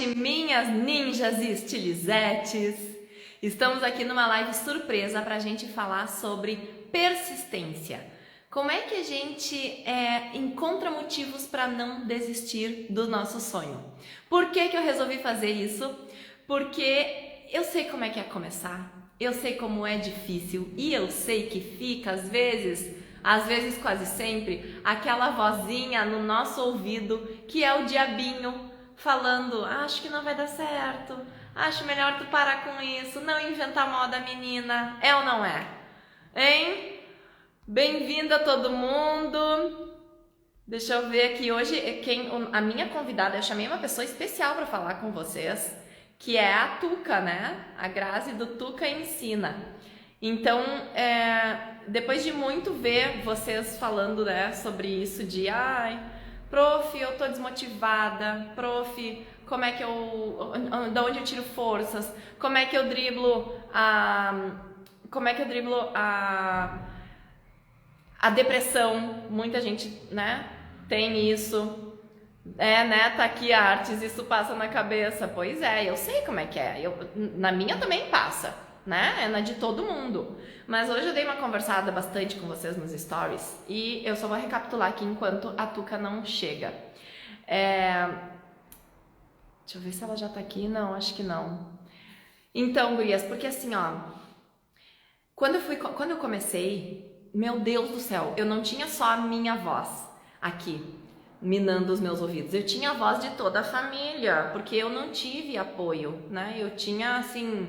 Minhas ninjas e estilizetes, estamos aqui numa live surpresa para a gente falar sobre persistência. Como é que a gente encontra motivos para não desistir do nosso sonho? Por que eu resolvi fazer isso? Porque eu sei como é que é começar, eu sei como é difícil e eu sei que fica às vezes quase sempre, aquela vozinha no nosso ouvido que é o diabinho falando: acho que não vai dar certo, acho melhor tu parar com isso, não inventar moda, menina. É ou não é? Hein? Bem-vindo a todo mundo. Deixa eu ver aqui hoje a minha convidada. Eu chamei uma pessoa especial para falar com vocês, que é a Tuca, né? A Grazi do Tuca Ensina. Então, depois de muito ver vocês falando, né, sobre isso de prof, eu tô desmotivada, prof, como é que da onde eu tiro forças, como é que eu driblo a depressão. Muita gente, né, tem isso. Né, tá aqui artes, isso passa na cabeça. Pois é, eu sei como é que é. Na minha também passa, né? É na de todo mundo. Mas hoje eu dei uma conversada bastante com vocês nos stories e eu só vou recapitular aqui enquanto a Tuca não chega. Deixa eu ver se ela já tá aqui. Não, acho que não. Então, gurias, porque assim, ó, quando eu comecei, meu Deus do céu, eu não tinha só a minha voz aqui minando os meus ouvidos, eu tinha a voz de toda a família, porque eu não tive apoio, né? Eu tinha, assim,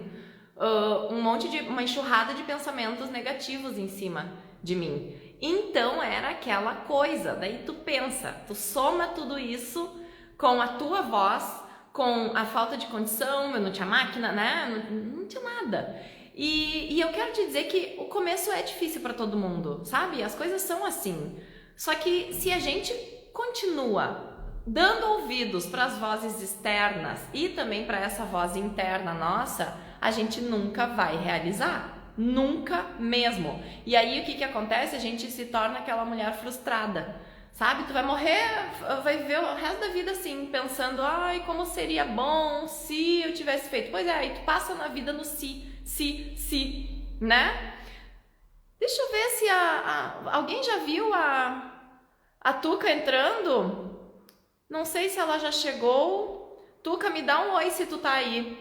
uma enxurrada de pensamentos negativos em cima de mim. Então era aquela coisa, daí tu pensa, tu soma tudo isso com a tua voz, com a falta de condição, eu não tinha máquina, né? Não tinha nada. E eu quero te dizer que o começo é difícil para todo mundo, sabe? As coisas são assim. Só que se a gente continua dando ouvidos para as vozes externas e também para essa voz interna nossa, a gente nunca vai realizar. Nunca mesmo. E aí o que acontece? A gente se torna aquela mulher frustrada, sabe? Tu vai morrer, vai ver o resto da vida assim, pensando: como seria bom se eu tivesse feito. Pois é, aí tu passa na vida no se, né? Deixa eu ver se alguém já viu a Tuca entrando. Não sei se ela já chegou. Tuca, me dá um oi se tu tá aí,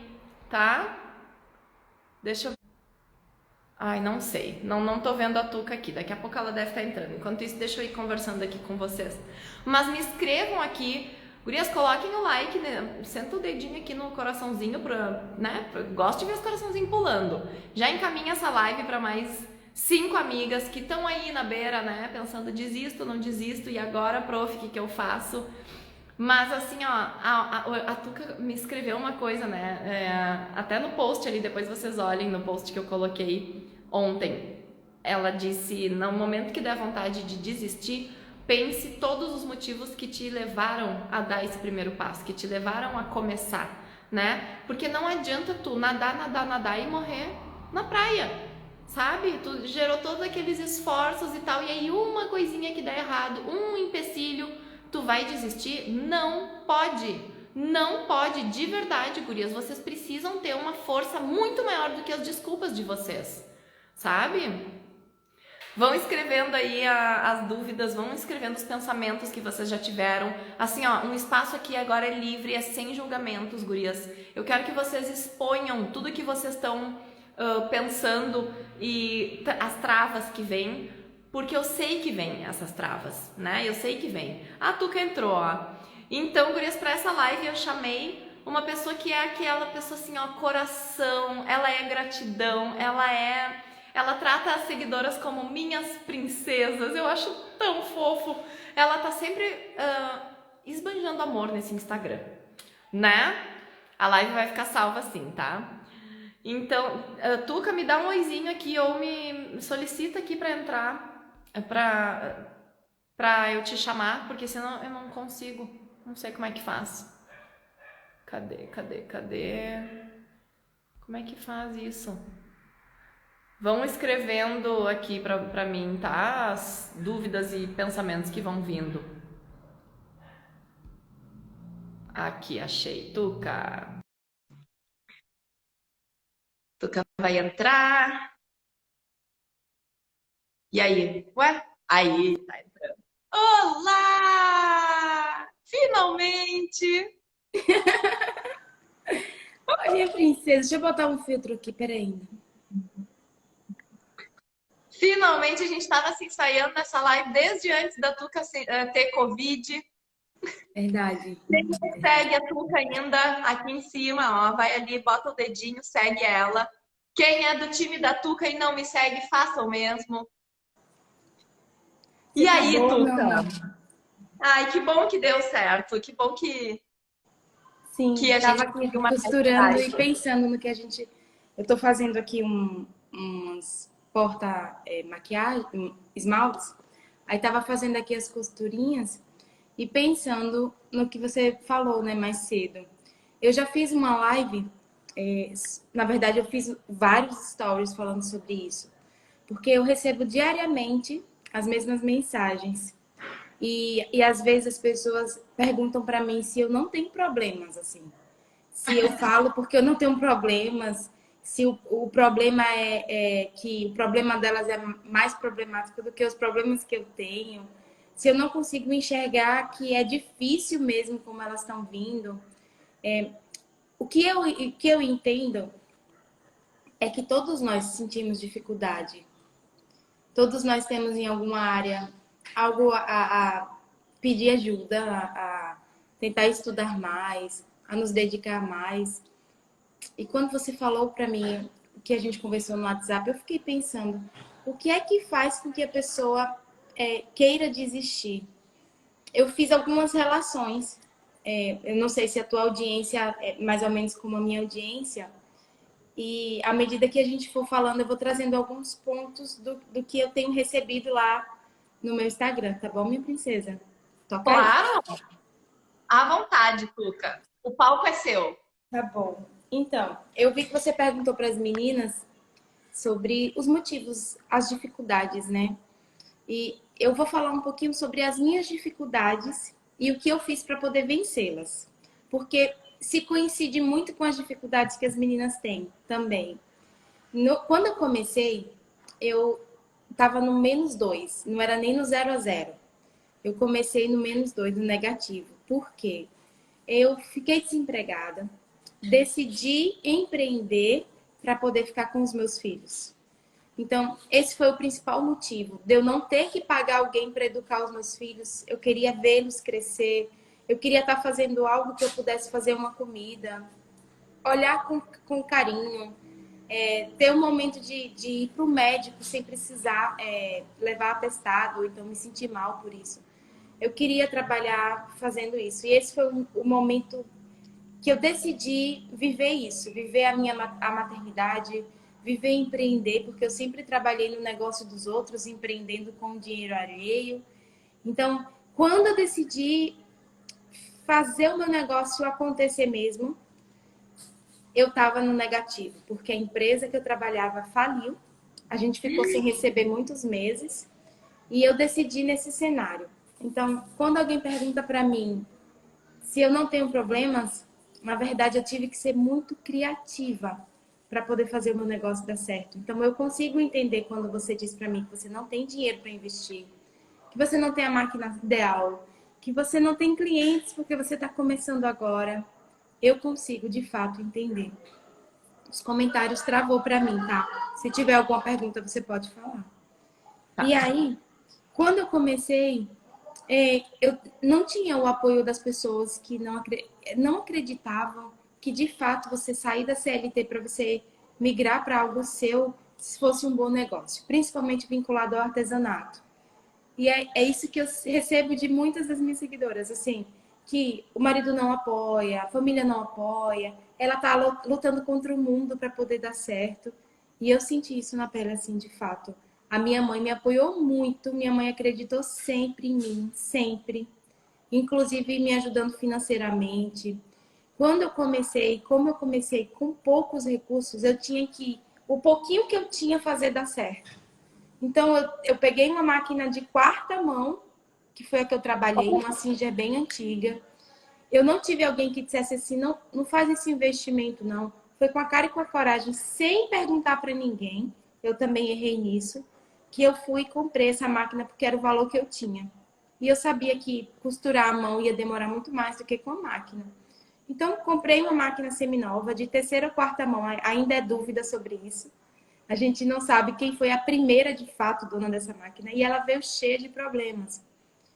tá? Deixa eu... não sei. Não tô vendo a Tuca aqui. Daqui a pouco ela deve estar entrando. Enquanto isso, deixa eu ir conversando aqui com vocês. Mas me inscrevam aqui. Gurias, coloquem o like, né? Senta o dedinho aqui no coraçãozinho, né? Gosto de ver os coraçãozinhos pulando. Já encaminha essa live para mais 5 amigas que estão aí na beira, né? Pensando: desisto, não desisto, e agora, prof, o que eu faço? Mas assim, ó, a Tuca me escreveu uma coisa, né? Até no post ali, depois vocês olhem no post que eu coloquei ontem. Ela disse: no momento que der vontade de desistir, pense todos os motivos que te levaram a dar esse primeiro passo, que te levaram a começar, né? Porque não adianta tu nadar e morrer na praia, sabe? Tu gerou todos aqueles esforços e tal, e aí uma coisinha que dá errado, um empecilho, tu vai desistir? Não pode, de verdade, gurias. Vocês precisam ter uma força muito maior do que as desculpas de vocês, sabe? Vão escrevendo aí as dúvidas, vão escrevendo os pensamentos que vocês já tiveram. Assim, ó, um espaço aqui agora é livre, é sem julgamentos, gurias. Eu quero que vocês exponham tudo que vocês estão pensando e as travas que vêm, porque eu sei que vem essas travas, né? Eu sei que vem. A Tuca entrou, ó. Então, gurias, para essa live eu chamei uma pessoa que é aquela pessoa assim, ó, coração, ela é gratidão, ela trata as seguidoras como minhas princesas. Eu acho tão fofo. Ela tá sempre esbanjando amor nesse Instagram, né? A live vai ficar salva assim, tá? Então, Tuca, me dá um oizinho aqui ou me solicita aqui pra entrar, pra eu te chamar, porque senão eu não consigo. Não sei como é que faz. Cadê? Como é que faz isso? Vão escrevendo aqui pra mim, tá? As dúvidas e pensamentos que vão vindo. Aqui, achei. Tuca. Tuca vai entrar. E aí? Ué? Aí, tá entrando. Olá! Finalmente! Oi, minha princesa, deixa eu botar um filtro aqui, peraí. Finalmente a gente estava se ensaiando nessa live desde antes da Tuca ter Covid. Verdade, Quem verdade. segue a Tuca ainda aqui em cima, ó, vai ali, bota o dedinho, segue ela. Quem é do time da Tuca e não me segue, faça o mesmo. Você E tá aí, boa, meu Tuca? amor? Ai, que bom que deu certo, que bom que Sim, a tava gente aqui conseguiu marcar essa costurando e live. pensando no que a gente. Eu tô fazendo aqui uns maquiagem, esmaltes. Aí tava fazendo aqui as costurinhas e pensando no que você falou, né, mais cedo. Eu já fiz uma live, na verdade, eu fiz vários stories falando sobre isso, porque eu recebo diariamente as mesmas mensagens. E às vezes as pessoas perguntam para mim se eu não tenho problemas, assim. Se eu falo porque eu não tenho problemas, se o problema é que o problema delas é mais problemático do que os problemas que eu tenho. Se eu não consigo enxergar que é difícil mesmo como elas estão vindo. O que eu entendo é que todos nós sentimos dificuldade. Todos nós temos em alguma área algo a pedir ajuda, a tentar estudar mais, a nos dedicar mais. E quando você falou para mim o que a gente conversou no WhatsApp, eu fiquei pensando, o que é que faz com que a pessoa queira desistir? Eu fiz algumas relações. Eu não sei se a tua audiência é mais ou menos como a minha audiência, e à medida que a gente for falando, eu vou trazendo alguns pontos do que eu tenho recebido lá no meu Instagram, tá bom, minha princesa? Toca aí. Claro, à vontade, Tuca. O palco é seu. Tá bom. Então, eu vi que você perguntou para as meninas sobre os motivos, as dificuldades, né? E eu vou falar um pouquinho sobre as minhas dificuldades e o que eu fiz para poder vencê-las. Porque se coincide muito com as dificuldades que as meninas têm também. Quando eu comecei, eu estava no -2, não era nem no 0 a 0. Eu comecei no -2, no negativo. Por quê? Eu fiquei desempregada, decidi empreender para poder ficar com os meus filhos. Então, esse foi o principal motivo de eu não ter que pagar alguém para educar os meus filhos. Eu queria vê-los crescer, eu queria estar fazendo algo que eu pudesse fazer uma comida, olhar com carinho, ter um momento de ir para o médico sem precisar levar atestado, então me sentir mal por isso. Eu queria trabalhar fazendo isso. E esse foi o momento que eu decidi viver isso, viver a maternidade, viver empreender, porque eu sempre trabalhei no negócio dos outros, empreendendo com dinheiro alheio. Então, quando eu decidi fazer o meu negócio acontecer mesmo, eu estava no negativo, porque a empresa que eu trabalhava faliu, a gente ficou sem receber muitos meses e eu decidi nesse cenário. Então, quando alguém pergunta para mim se eu não tenho problemas, na verdade eu tive que ser muito criativa para poder fazer o meu negócio dar certo. Então, eu consigo entender quando você diz para mim que você não tem dinheiro para investir, que você não tem a máquina ideal, que você não tem clientes porque você está começando agora. Eu consigo, de fato, entender. Os comentários travou para mim, tá? Se tiver alguma pergunta, você pode falar. E Tá. aí, quando eu comecei, eu não tinha o apoio das pessoas que não acreditavam que de fato você sair da CLT para você migrar para algo seu se fosse um bom negócio, principalmente vinculado ao artesanato. E é isso que eu recebo de muitas das minhas seguidoras, assim, que o marido não apoia, a família não apoia, ela tá lutando contra o mundo para poder dar certo. E eu senti isso na pele, assim, de fato. A minha mãe me apoiou muito, minha mãe acreditou sempre em mim, sempre. Inclusive me ajudando financeiramente. Quando eu comecei, como eu comecei com poucos recursos, eu tinha que, o pouquinho que eu tinha, fazer dar certo. Então, eu peguei uma máquina de quarta mão, que foi a que eu trabalhei, uma Singer bem antiga. Eu não tive alguém que dissesse assim, não, não faz esse investimento, não. Foi com a cara e com a coragem, sem perguntar para ninguém. Eu também errei nisso, que eu fui e comprei essa máquina porque era o valor que eu tinha. E eu sabia que costurar a mão ia demorar muito mais do que com a máquina. Então, comprei uma máquina seminova de terceira ou quarta mão. Ainda é dúvida sobre isso. A gente não sabe quem foi a primeira, de fato, dona dessa máquina. E ela veio cheia de problemas.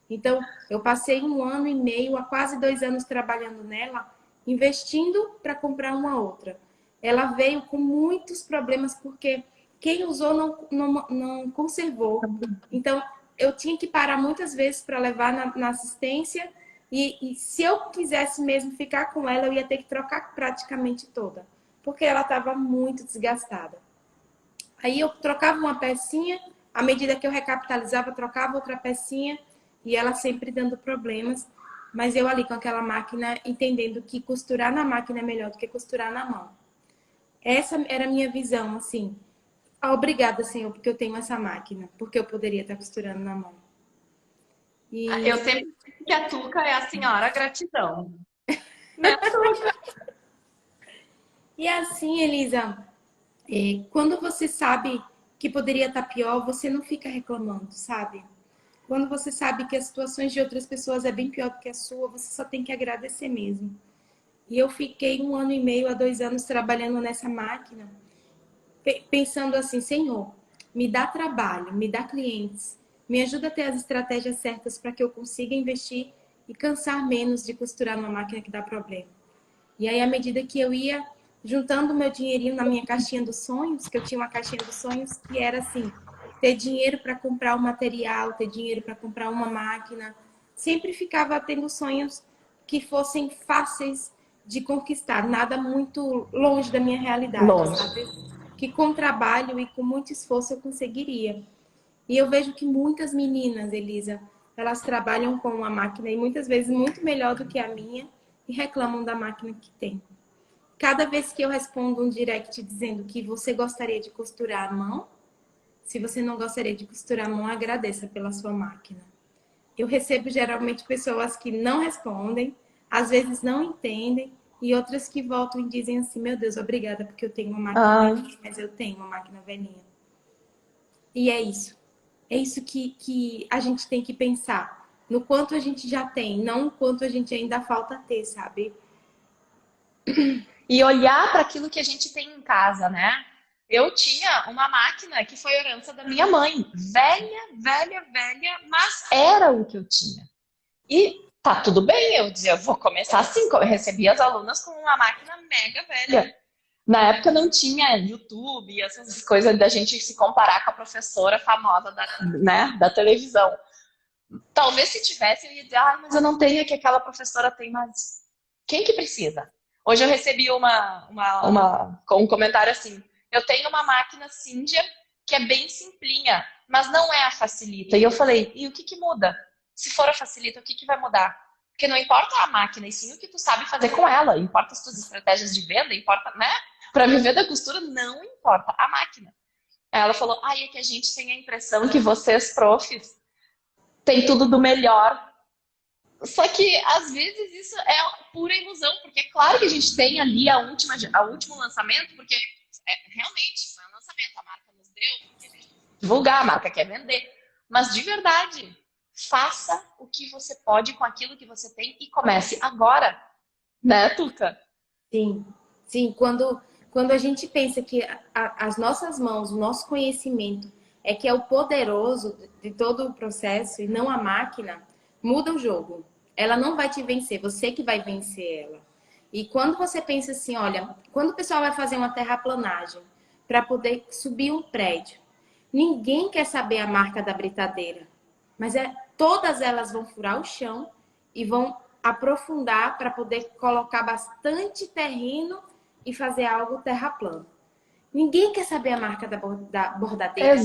Então, eu passei 1 ano e meio, a quase 2 anos trabalhando nela, investindo para comprar uma outra. Ela veio com muitos problemas porque quem usou não conservou. Então, eu tinha que parar muitas vezes para levar na assistência e se eu quisesse mesmo ficar com ela, eu ia ter que trocar praticamente toda, porque ela estava muito desgastada. Aí eu trocava uma pecinha, à medida que eu recapitalizava, trocava outra pecinha e ela sempre dando problemas. Mas eu ali com aquela máquina, entendendo que costurar na máquina é melhor do que costurar na mão. Essa era a minha visão, assim. Obrigada, Senhor, porque eu tenho essa máquina, porque eu poderia estar costurando na mão. Eu E, sempre digo que a Tuca é a senhora gratidão. Né, Tuca? e assim, Elisa, quando você sabe que poderia estar pior, você não fica reclamando, sabe? Quando você sabe que as situações de outras pessoas é bem pior do que a sua, você só tem que agradecer mesmo. E eu fiquei 1 ano e meio a 2 anos trabalhando nessa máquina, pensando assim, Senhor, me dá trabalho, me dá clientes, me ajuda a ter as estratégias certas para que eu consiga investir e cansar menos de costurar uma máquina que dá problema. E aí, à medida que eu ia juntando meu dinheirinho na minha caixinha dos sonhos, que eu tinha uma caixinha dos sonhos que era assim, ter dinheiro para comprar o material, ter dinheiro para comprar uma máquina, sempre ficava tendo sonhos que fossem fáceis de conquistar, nada muito longe da minha realidade, Longe. sabe? Que com trabalho e com muito esforço eu conseguiria. E eu vejo que muitas meninas, Elisa, elas trabalham com uma máquina e muitas vezes muito melhor do que a minha e reclamam da máquina que tem. Cada vez que eu respondo um direct dizendo que você gostaria de costurar a mão, se você não gostaria de costurar a mão, agradeça pela sua máquina. Eu recebo geralmente pessoas que não respondem, às vezes não entendem, e outras que voltam e dizem assim, meu Deus, obrigada porque eu tenho uma máquina velhinha, mas eu tenho uma máquina velhinha. E é isso. É isso que a gente tem que pensar. No quanto a gente já tem, não o quanto a gente ainda falta ter, sabe? E olhar para aquilo que a gente tem em casa, né? Eu tinha uma máquina que foi herança da minha mãe. Velha, velha, velha, mas era o que eu tinha. E tá tudo bem, eu dizia, eu vou começar assim. Eu recebia as alunas com uma máquina mega velha. Na época não tinha YouTube e essas coisas da gente se comparar com a professora famosa da, né, da televisão. Talvez se tivesse, eu ia dizer, ah, mas eu não tenho o que aquela professora tem, mas quem que precisa? Hoje eu recebi um comentário assim, eu tenho uma máquina Cindia que é bem simplinha, mas não é a facilita. E eu falei, e o que que muda? Se for a facilita, o que que vai mudar? Porque não importa a máquina, e sim o que tu sabe fazer com ela. Importa as tuas estratégias de venda, importa, né? Para viver da costura, não importa a máquina. Aí ela falou, é que a gente tem a impressão que vocês, profs, tem tudo do melhor. Só que, às vezes, isso é pura ilusão, porque é claro que a gente tem ali a último lançamento, porque realmente foi um lançamento, a marca nos deu, porque a gente quer divulgar, a marca quer vender. Mas, de verdade, faça o que você pode com aquilo que você tem e comece agora. Né, Tuca? Sim, sim. Quando a gente pensa que as nossas mãos, o nosso conhecimento é que é o poderoso de todo o processo e não a máquina, muda o jogo. Ela não vai te vencer, você que vai vencer ela. E quando você pensa assim, olha, quando o pessoal vai fazer uma terraplanagem para poder subir um prédio, ninguém quer saber a marca da britadeira, mas todas elas vão furar o chão e vão aprofundar para poder colocar bastante terreno e fazer algo terraplano. Ninguém quer saber a marca da bordadeira.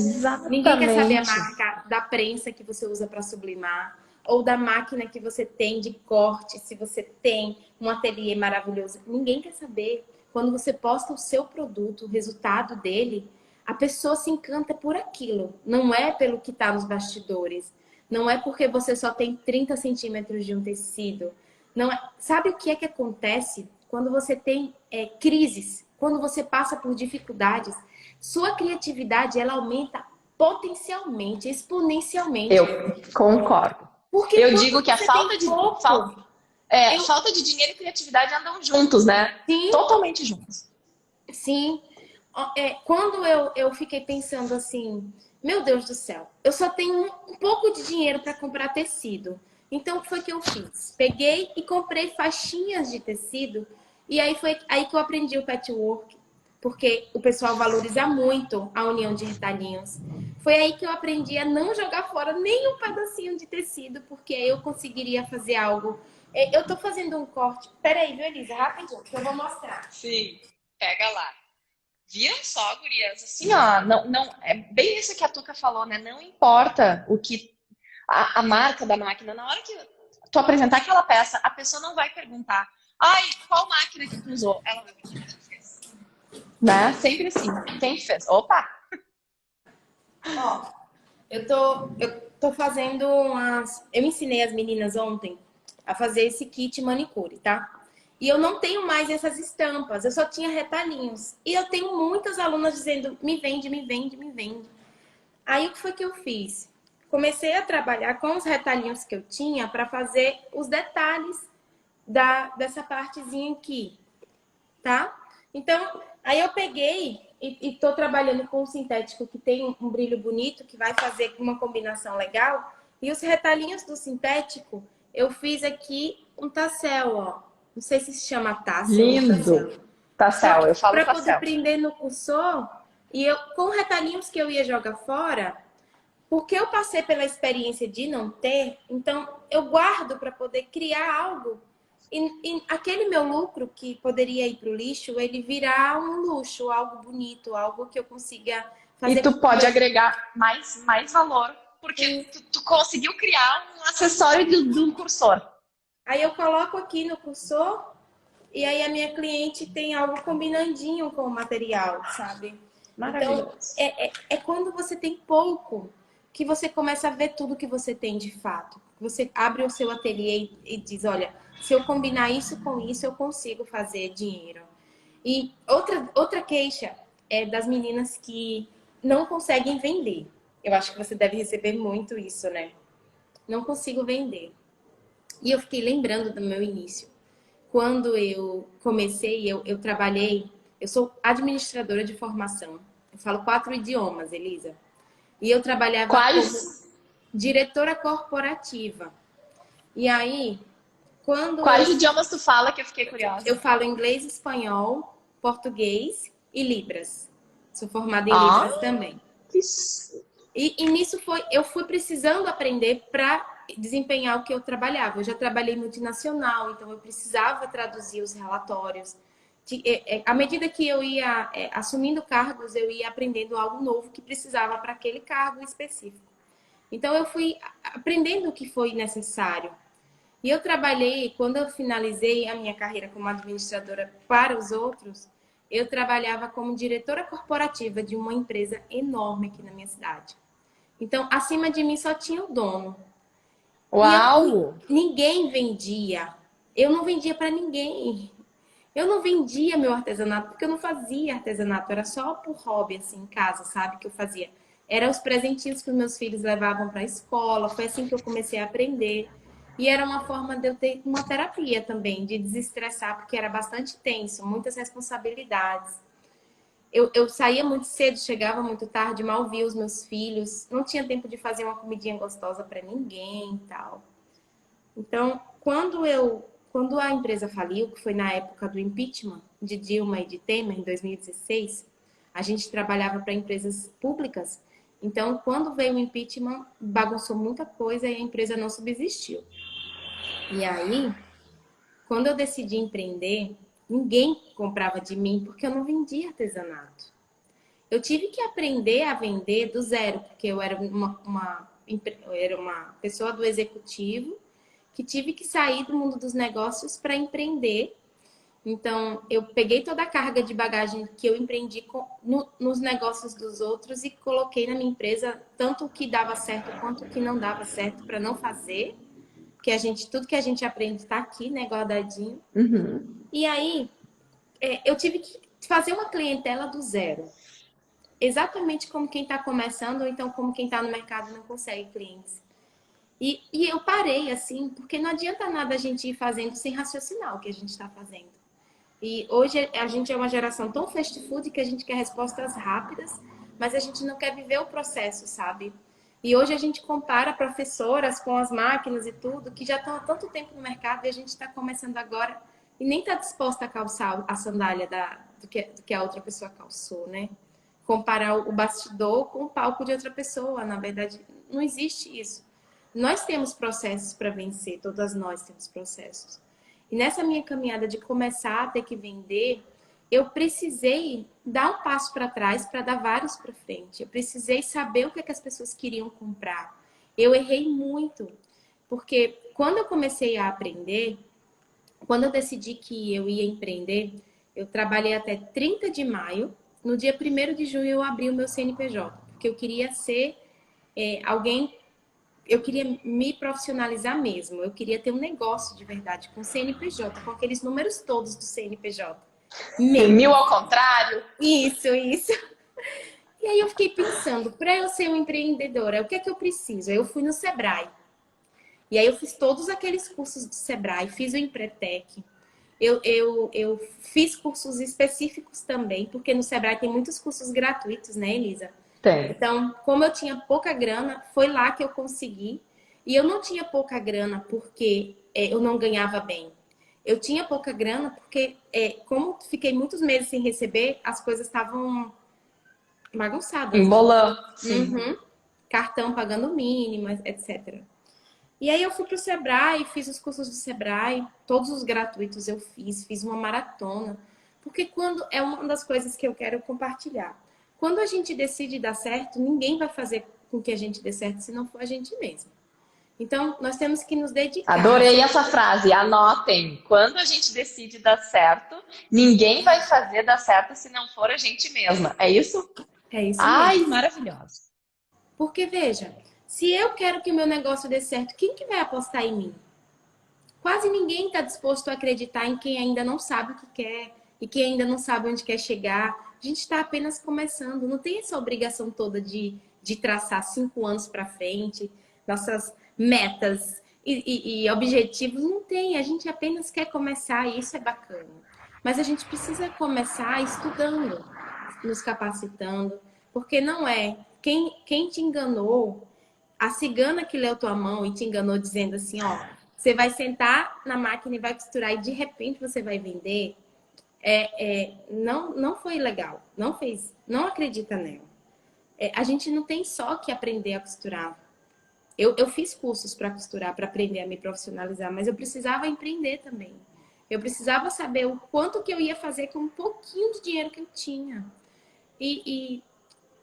Ninguém quer saber a Exatamente. marca da prensa que você usa para sublimar. Ou da máquina que você tem de corte, se você tem um ateliê maravilhoso. Ninguém quer saber. Quando você posta o seu produto, o resultado dele, a pessoa se encanta por aquilo. Não é pelo que está nos bastidores. Não é porque você só tem 30 centímetros de um tecido. Não é... Sabe o que é que acontece quando você tem crises, quando você passa por dificuldades? Sua criatividade, ela aumenta potencialmente, Eu exponencialmente. concordo. Porque Eu quando digo que a você tem pouco, eu falta de dinheiro e criatividade andam juntos, né? sim, Totalmente juntos. sim. Quando eu fiquei pensando assim, meu Deus do céu, eu só tenho um pouco de dinheiro para comprar tecido. Então, o que foi que eu fiz? Peguei e comprei faixinhas de tecido. E aí foi aí que eu aprendi o patchwork. Porque o pessoal valoriza muito a união de retalhinhos. Foi aí que eu aprendi a não jogar fora nem um pedacinho de tecido, porque aí eu conseguiria fazer algo. Eu tô fazendo um corte. Peraí, viu, Elisa? Rapidinho, que eu vou mostrar. Sim, pega lá. Viram só, gurias? Assim, ó, não, é bem isso que a Tuca falou, né? Não importa o que a marca da máquina, na hora que tu apresentar aquela peça, a pessoa não vai perguntar, ai, qual máquina que tu usou? Ela vai ver quem fez. Né? Sempre assim, quem fez? Opa! Ó, eu tô fazendo umas. Eu ensinei as meninas ontem a fazer esse kit manicure, tá? E eu não tenho mais essas estampas, eu só tinha retalhinhos. E eu tenho muitas alunas dizendo: me vende, me vende, me vende. Aí o que foi que eu fiz? Comecei a trabalhar com os retalhinhos que eu tinha para fazer os detalhes dessa partezinha aqui, tá? Então, aí eu peguei e tô trabalhando com um sintético que tem um brilho bonito, que vai fazer uma combinação legal. E os retalhinhos do sintético, eu fiz aqui um tassel, ó. Não sei se chama tassel ou tassel. Lindo! Só Tassel, que eu falo para poder tassel. prender no cursor, e eu com retalhinhos que eu ia jogar fora, porque eu passei pela experiência de não ter, então eu guardo para poder criar algo. E aquele meu lucro que poderia ir para o lixo, ele virar um luxo, algo bonito, algo que eu consiga E fazer com tu que pode meu... agregar mais valor, porque tu conseguiu criar um acessório de um cursor. Aí eu coloco aqui no cursor e aí a minha cliente tem algo combinandinho com o material, sabe? Então, Maravilhoso. é quando você tem pouco que você começa a ver tudo que você tem de fato. Você abre o seu ateliê e diz, olha, se eu combinar isso com isso, eu consigo fazer dinheiro. E outra queixa é das meninas que não conseguem vender. Eu acho que você deve receber muito isso, né? Não consigo vender. E eu fiquei lembrando do meu início. Quando eu comecei, eu trabalhei, eu sou administradora de formação. Eu falo 4 idiomas, Elisa. E eu trabalhava como Quais, diretora corporativa. E aí, quando quais idiomas tu fala que eu fiquei eu curiosa? falo inglês, espanhol, português e Libras. Sou formada em Ah, Libras também. que... E nisso eu fui precisando aprender para desempenhar o que eu trabalhava. Eu já trabalhei multinacional, então eu precisava traduzir os relatórios. À medida que eu ia assumindo cargos, eu ia aprendendo algo novo que precisava para aquele cargo específico. Então eu fui aprendendo o que foi necessário. E eu trabalhei, quando eu finalizei a minha carreira como administradora para os outros, eu trabalhava como diretora corporativa de uma empresa enorme aqui na minha cidade. Então, acima de mim só tinha o dono. E Uau! ninguém vendia. Eu não vendia para ninguém. Eu não vendia meu artesanato porque eu não fazia artesanato, era só por hobby, assim, em casa, sabe? Que eu fazia. Eram os presentinhos que os meus filhos levavam para a escola, foi assim que eu comecei a aprender. E era uma forma de eu ter uma terapia também, de desestressar, porque era bastante tenso, muitas responsabilidades. Eu saía muito cedo, chegava muito tarde, mal via os meus filhos, não tinha tempo de fazer uma comidinha gostosa para ninguém e tal. Então, quando a empresa faliu, que foi na época do impeachment de Dilma e de Temer, em 2016, a gente trabalhava para empresas públicas. Então, quando veio o impeachment, bagunçou muita coisa e a empresa não subsistiu. E aí, quando eu decidi empreender, ninguém comprava de mim porque eu não vendia artesanato. Eu tive que aprender a vender do zero, porque eu era eu era uma pessoa do executivo que tive que sair do mundo dos negócios para empreender. Então, eu peguei toda a carga de bagagem que eu empreendi nos negócios dos outros e coloquei na minha empresa tanto o que dava certo quanto o que não dava certo para não fazer. porque tudo que a gente aprende está aqui, né, guardadinho. Uhum. E aí, eu tive que fazer uma clientela do zero. Exatamente como quem está começando, ou então como quem está no mercado e não consegue clientes. E eu parei, assim, porque não adianta nada a gente ir fazendo sem raciocinar o que a gente está fazendo. E hoje a gente é uma geração tão fast food que a gente quer respostas rápidas, mas a gente não quer viver o processo, sabe? E hoje a gente compara professoras com as máquinas e tudo, que já estão há tanto tempo no mercado e a gente está começando agora e nem está disposta a calçar a sandália do que a outra pessoa calçou, né? Comparar o bastidor com o palco de outra pessoa, na verdade, não existe isso. Nós temos processos para vencer, todas nós temos processos. E nessa minha caminhada de começar a ter que vender, eu precisei dar um passo para trás para dar vários para frente. Eu precisei saber o que, é que as pessoas queriam comprar. Eu errei muito, porque quando eu comecei a aprender, quando eu decidi que eu ia empreender, eu trabalhei até 30 de maio. No dia 1º de junho eu abri o meu CNPJ, porque eu queria ser alguém. Eu queria me profissionalizar mesmo. Eu queria ter um negócio de verdade com CNPJ, com aqueles números todos do CNPJ. Mil ao contrário. Isso. E aí eu fiquei pensando, para eu ser uma empreendedora, o que é que eu preciso? Eu fui no Sebrae. E aí eu fiz todos aqueles cursos do Sebrae, fiz o Empretec. Eu fiz cursos específicos também, porque no Sebrae tem muitos cursos gratuitos, né, Elisa? Tem. Então, como eu tinha pouca grana, foi lá que eu consegui. E eu não tinha pouca grana porque eu não ganhava bem. Eu tinha pouca grana porque, como fiquei muitos meses sem receber, as coisas estavam bagunçadas. Embolando, sim. Uhum. Cartão pagando mínimo, etc. E aí eu fui pro Sebrae, fiz os cursos do Sebrae, todos os gratuitos eu fiz uma maratona. Porque quando é uma das coisas que eu quero compartilhar. Quando a gente decide dar certo, ninguém vai fazer com que a gente dê certo se não for a gente mesmo. Então, nós temos que nos dedicar. Adorei essa frase, anotem. Quando a gente decide dar certo, ninguém vai fazer dar certo se não for a gente mesma. É isso? É isso mesmo. Ai, maravilhoso. Porque, veja, se eu quero que o meu negócio dê certo, quem que vai apostar em mim? Quase ninguém está disposto a acreditar em quem ainda não sabe o que quer e quem ainda não sabe onde quer chegar. A gente está apenas começando. Não tem essa obrigação toda de traçar 5 anos para frente, nossas metas e objetivos. Não tem. A gente apenas quer começar e isso é bacana. Mas a gente precisa começar estudando, nos capacitando, porque não é quem te enganou, a cigana que leu tua mão e te enganou dizendo assim, ó, você vai sentar na máquina e vai costurar e de repente você vai vender, não foi legal, não acredita nela. A gente não tem só que aprender a costurar. Eu fiz cursos para costurar, para aprender a me profissionalizar, mas eu precisava empreender também. Eu precisava saber o quanto que eu ia fazer com um pouquinho de dinheiro que eu tinha. E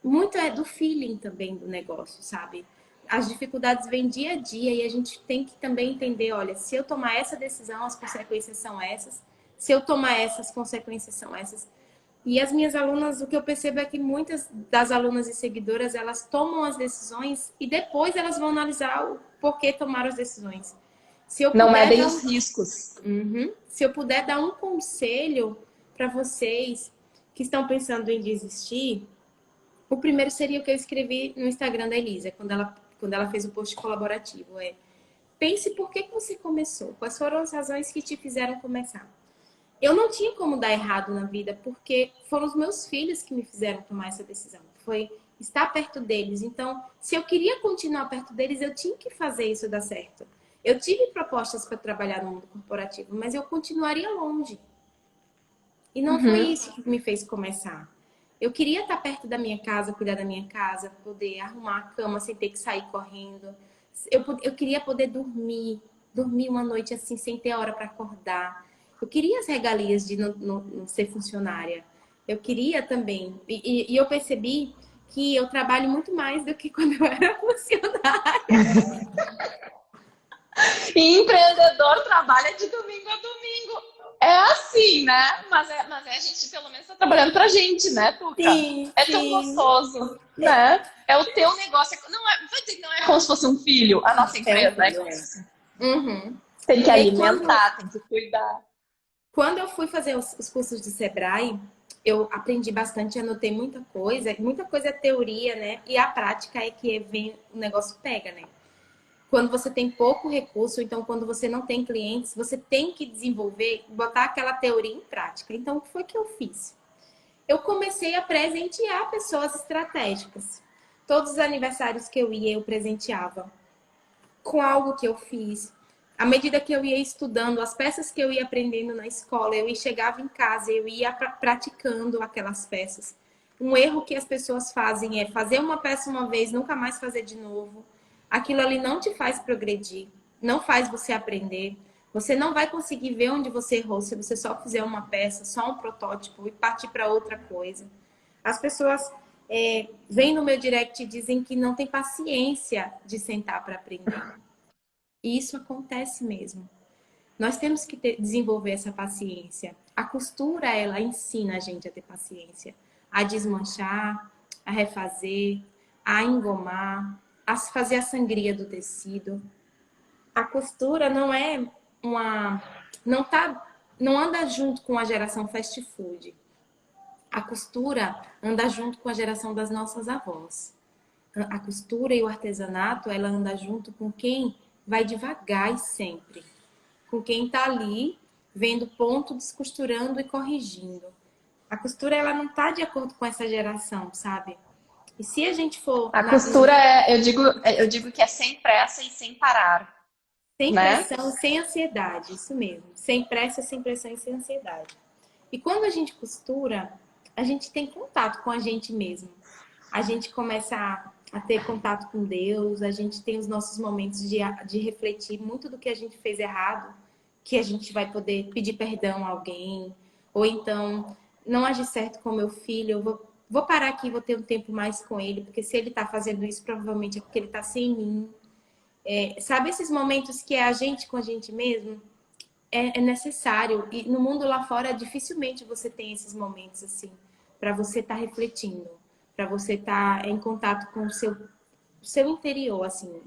muito é do feeling também do negócio, sabe? As dificuldades vêm dia a dia e a gente tem que também entender, olha, se eu tomar essa decisão, as consequências são essas. Se eu tomar essas, as consequências são essas. E as minhas alunas, o que eu percebo é que muitas das alunas e seguidoras, elas tomam as decisões e depois elas vão analisar o porquê tomaram as decisões. Se eu Não puder medem dar os riscos. Se eu puder dar um conselho para vocês que estão pensando em desistir, o primeiro seria o que eu escrevi no Instagram da Elisa, quando ela fez o post colaborativo. Pense por que você começou. Quais foram as razões que te fizeram começar? Eu não tinha como dar errado na vida, porque foram os meus filhos que me fizeram tomar essa decisão. Foi estar perto deles. Então, se eu queria continuar perto deles, eu tinha que fazer isso dar certo. Eu tive propostas para trabalhar no mundo corporativo, mas eu continuaria longe. E não foi isso que me fez começar. Eu queria estar perto da minha casa, cuidar da minha casa, poder arrumar a cama sem ter que sair correndo. Eu queria poder dormir uma noite assim, sem ter hora para acordar. Eu queria as regalias de não ser funcionária. Eu queria também. E eu percebi que eu trabalho muito mais do que quando eu era funcionária. E empreendedor trabalha de domingo a domingo. É assim, né? Mas a gente pelo menos tá trabalhando pra gente, né, Tuca? Sim, é tão gostoso, né? É o teu negócio. Não é como se fosse um filho, a nossa empresa, né? Uhum. Tem que E aí, quando, alimentar, tem que cuidar. quando eu fui fazer os cursos de Sebrae, eu aprendi bastante, anotei muita coisa é teoria, né? E a prática é que vem, o negócio pega, né? Quando você tem pouco recurso, então quando você não tem clientes, você tem que desenvolver, botar aquela teoria em prática. Então, o que foi que eu fiz? Eu comecei a presentear pessoas estratégicas. Todos os aniversários que eu ia, eu presenteava com algo que eu fiz. À medida que eu ia estudando, as peças que eu ia aprendendo na escola, chegava em casa, eu ia praticando aquelas peças. Um erro que as pessoas fazem é fazer uma peça uma vez, nunca mais fazer de novo. Aquilo ali não te faz progredir, não faz você aprender. Você não vai conseguir ver onde você errou se você só fizer uma peça, só um protótipo e partir para outra coisa. As pessoas vêm no meu direct e dizem que não tem paciência de sentar para aprender. E isso acontece mesmo. Nós temos que desenvolver essa paciência. A costura, ela ensina a gente a ter paciência, a desmanchar, a refazer, a engomar, a fazer a sangria do tecido. A costura não é uma, não tá, não anda junto com a geração fast food. A costura anda junto com a geração das nossas avós. A costura e o artesanato, ela anda junto com quem vai devagar e sempre. Com quem está ali, vendo ponto, descosturando e corrigindo. A costura, ela não está de acordo com essa geração, sabe? E se a gente for A costura é, eu digo que é sem pressa e sem parar, sem né? pressão, sem ansiedade, isso mesmo. Sem pressa, sem pressão e sem ansiedade. E quando a gente costura, a gente tem contato com a gente mesmo. A gente começa a ter contato com Deus, a gente tem os nossos momentos de refletir muito do que a gente fez errado, que a gente vai poder pedir perdão a alguém, ou então não agir certo com meu filho, eu vou parar aqui, vou ter um tempo mais com ele, porque se ele está fazendo isso, provavelmente é porque ele está sem mim. Sabe esses momentos que é a gente com a gente mesmo? É necessário. E no mundo lá fora, dificilmente você tem esses momentos assim, para você estar refletindo, para você estar em contato com o seu interior, assim,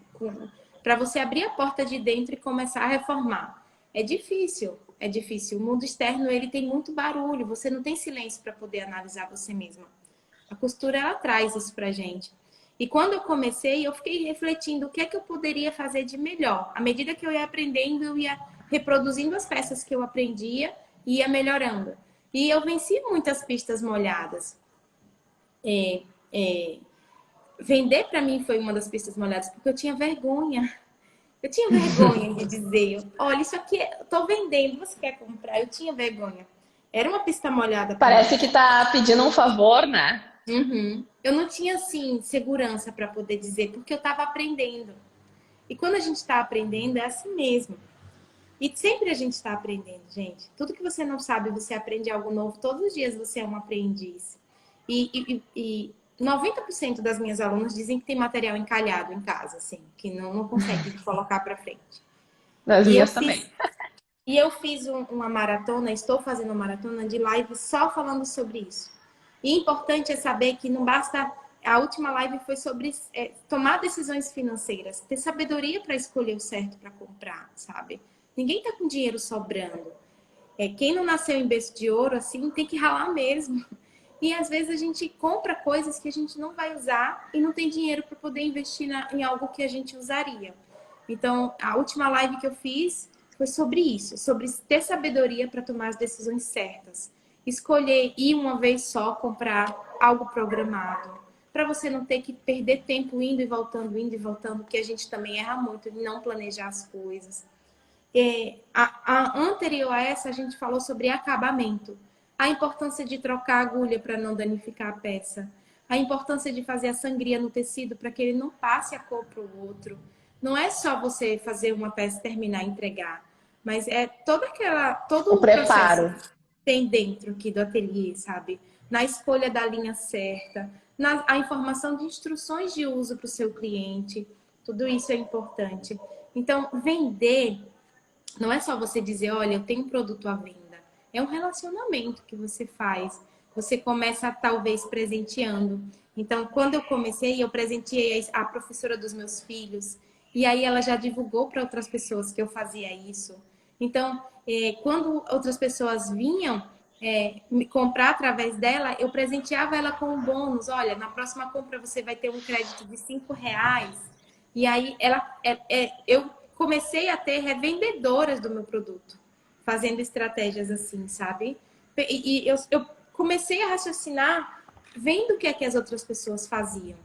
para você abrir a porta de dentro e começar a reformar. É difícil, é difícil. O mundo externo, ele tem muito barulho, você não tem silêncio para poder analisar você mesma. A costura, ela traz isso pra gente. E quando eu comecei, eu fiquei refletindo o que é que eu poderia fazer de melhor. À medida que eu ia aprendendo, eu ia reproduzindo as peças que eu aprendia e ia melhorando. E eu venci muitas pistas molhadas. É, é, Vender para mim foi uma das pistas molhadas, porque eu tinha vergonha. Eu tinha vergonha de dizer, olha, isso aqui eu tô vendendo, você quer comprar? Eu tinha vergonha. Era uma pista molhada para mim. Parece que tá pedindo um favor, né? Uhum. Eu não tinha, assim, segurança para poder dizer, porque eu estava aprendendo. E quando a gente está aprendendo, é assim mesmo. E sempre a gente está aprendendo, gente. Tudo que você não sabe, você aprende algo novo. Todos os dias você é um aprendiz. E 90% das minhas alunas dizem que tem material encalhado em casa, assim, que não consegue colocar para frente. As E eu minhas também. fiz, e eu fiz uma maratona, estou fazendo uma maratona de live só falando sobre isso. E importante é saber que não basta. A última live foi sobre tomar decisões financeiras, ter sabedoria para escolher o certo para comprar, sabe? Ninguém tá com dinheiro sobrando. Quem não nasceu em berço de ouro, assim, tem que ralar mesmo. E às vezes a gente compra coisas que a gente não vai usar e não tem dinheiro para poder investir em algo que a gente usaria. Então, a última live que eu fiz foi sobre isso, sobre ter sabedoria para tomar as decisões certas. Escolher ir uma vez só comprar algo programado, para você não ter que perder tempo indo e voltando, porque a gente também erra muito em não planejar as coisas. A anterior a essa, a gente falou sobre acabamento. A importância de trocar a agulha para não danificar a peça. A importância de fazer a sangria no tecido para que ele não passe a cor para o outro. Não é só você fazer uma peça, terminar e entregar, mas é todo O o processo preparo. que tem dentro aqui do ateliê, sabe? Na escolha da linha certa, a informação de instruções de uso para o seu cliente. Tudo isso é importante. Então, vender não é só você dizer, olha, eu tenho um produto à venda. É um relacionamento que você faz. Você começa talvez presenteando. Então, quando eu comecei, eu presenteei a professora dos meus filhos. E aí ela já divulgou para outras pessoas que eu fazia isso. Então, quando outras pessoas vinham me comprar através dela, eu presenteava ela com um bônus. Olha, na próxima compra você vai ter um crédito de R$ 5. E aí eu comecei a ter revendedoras do meu produto, fazendo estratégias assim, sabe? E eu comecei a raciocinar vendo o que é que as outras pessoas faziam.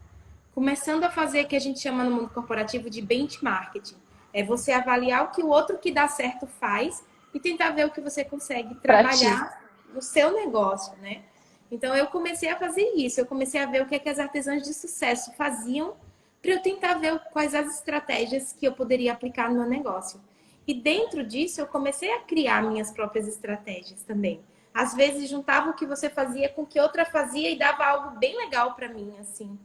Começando a fazer o que a gente chama no mundo corporativo de benchmarking. É você avaliar o que o outro que dá certo faz e tentar ver o que você consegue Pra ti. trabalhar no seu negócio, né? Então eu comecei a fazer isso, eu comecei a ver o que é que as artesãs de sucesso faziam para eu tentar ver quais as estratégias que eu poderia aplicar no meu negócio. E dentro disso eu comecei a criar minhas próprias estratégias também. Às vezes juntava o que você fazia com o que outra fazia e dava algo bem legal para mim, assim.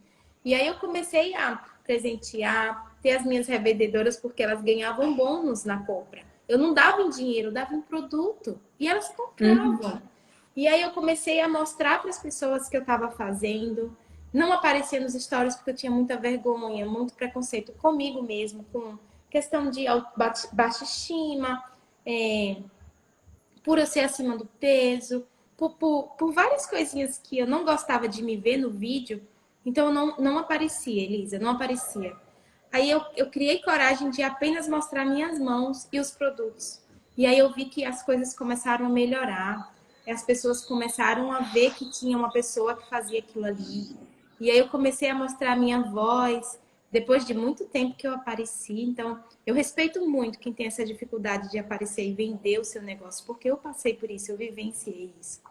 E aí eu comecei a presentear, ter as minhas revendedoras porque elas ganhavam bônus na compra. Eu não dava em dinheiro, eu dava em produto e elas compravam. E aí eu comecei a mostrar para as pessoas que eu estava fazendo. Não aparecia nos stories porque eu tinha muita vergonha, muito preconceito comigo mesmo, com questão de baixa estima, por eu ser acima do peso, por várias coisinhas que eu não gostava de me ver no vídeo. Então eu não aparecia, Elisa, não aparecia. Aí eu criei coragem de apenas mostrar minhas mãos e os produtos. E aí eu vi que as coisas começaram a melhorar. As pessoas começaram a ver que tinha uma pessoa que fazia aquilo ali. E aí eu comecei a mostrar a minha voz, depois de muito tempo que eu apareci. Então, eu respeito muito quem tem essa dificuldade de aparecer e vender o seu negócio, porque eu passei por isso, eu vivenciei isso.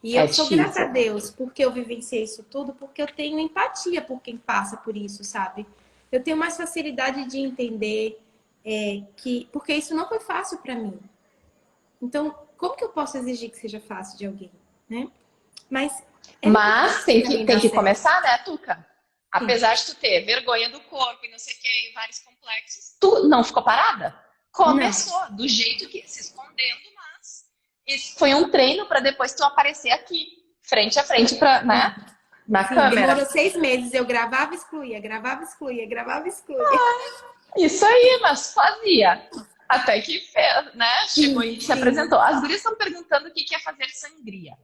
E É eu sou grata a difícil. Deus porque eu vivenciei isso tudo, porque eu tenho empatia por quem passa por isso, sabe? Eu tenho mais facilidade de entender porque isso não foi fácil para mim. Então, como que eu posso exigir que seja fácil de alguém, né? Mas é Mas importante para mim tem dar que certo. começar, né, Tuca? Sim. Apesar de tu ter vergonha do corpo e não sei o que, e vários complexos, tu não ficou parada. Não. Começou do jeito que se escondendo, mas isso foi um treino para depois tu aparecer aqui, frente a frente, né, na Sim, demorou câmera. 6 meses. Eu gravava, excluía, gravava, excluía, gravava, excluía. Isso aí, mas fazia. Até que fez, né? Chegou Sim, e se sim. apresentou. As gurias estão perguntando o que é fazer sangria.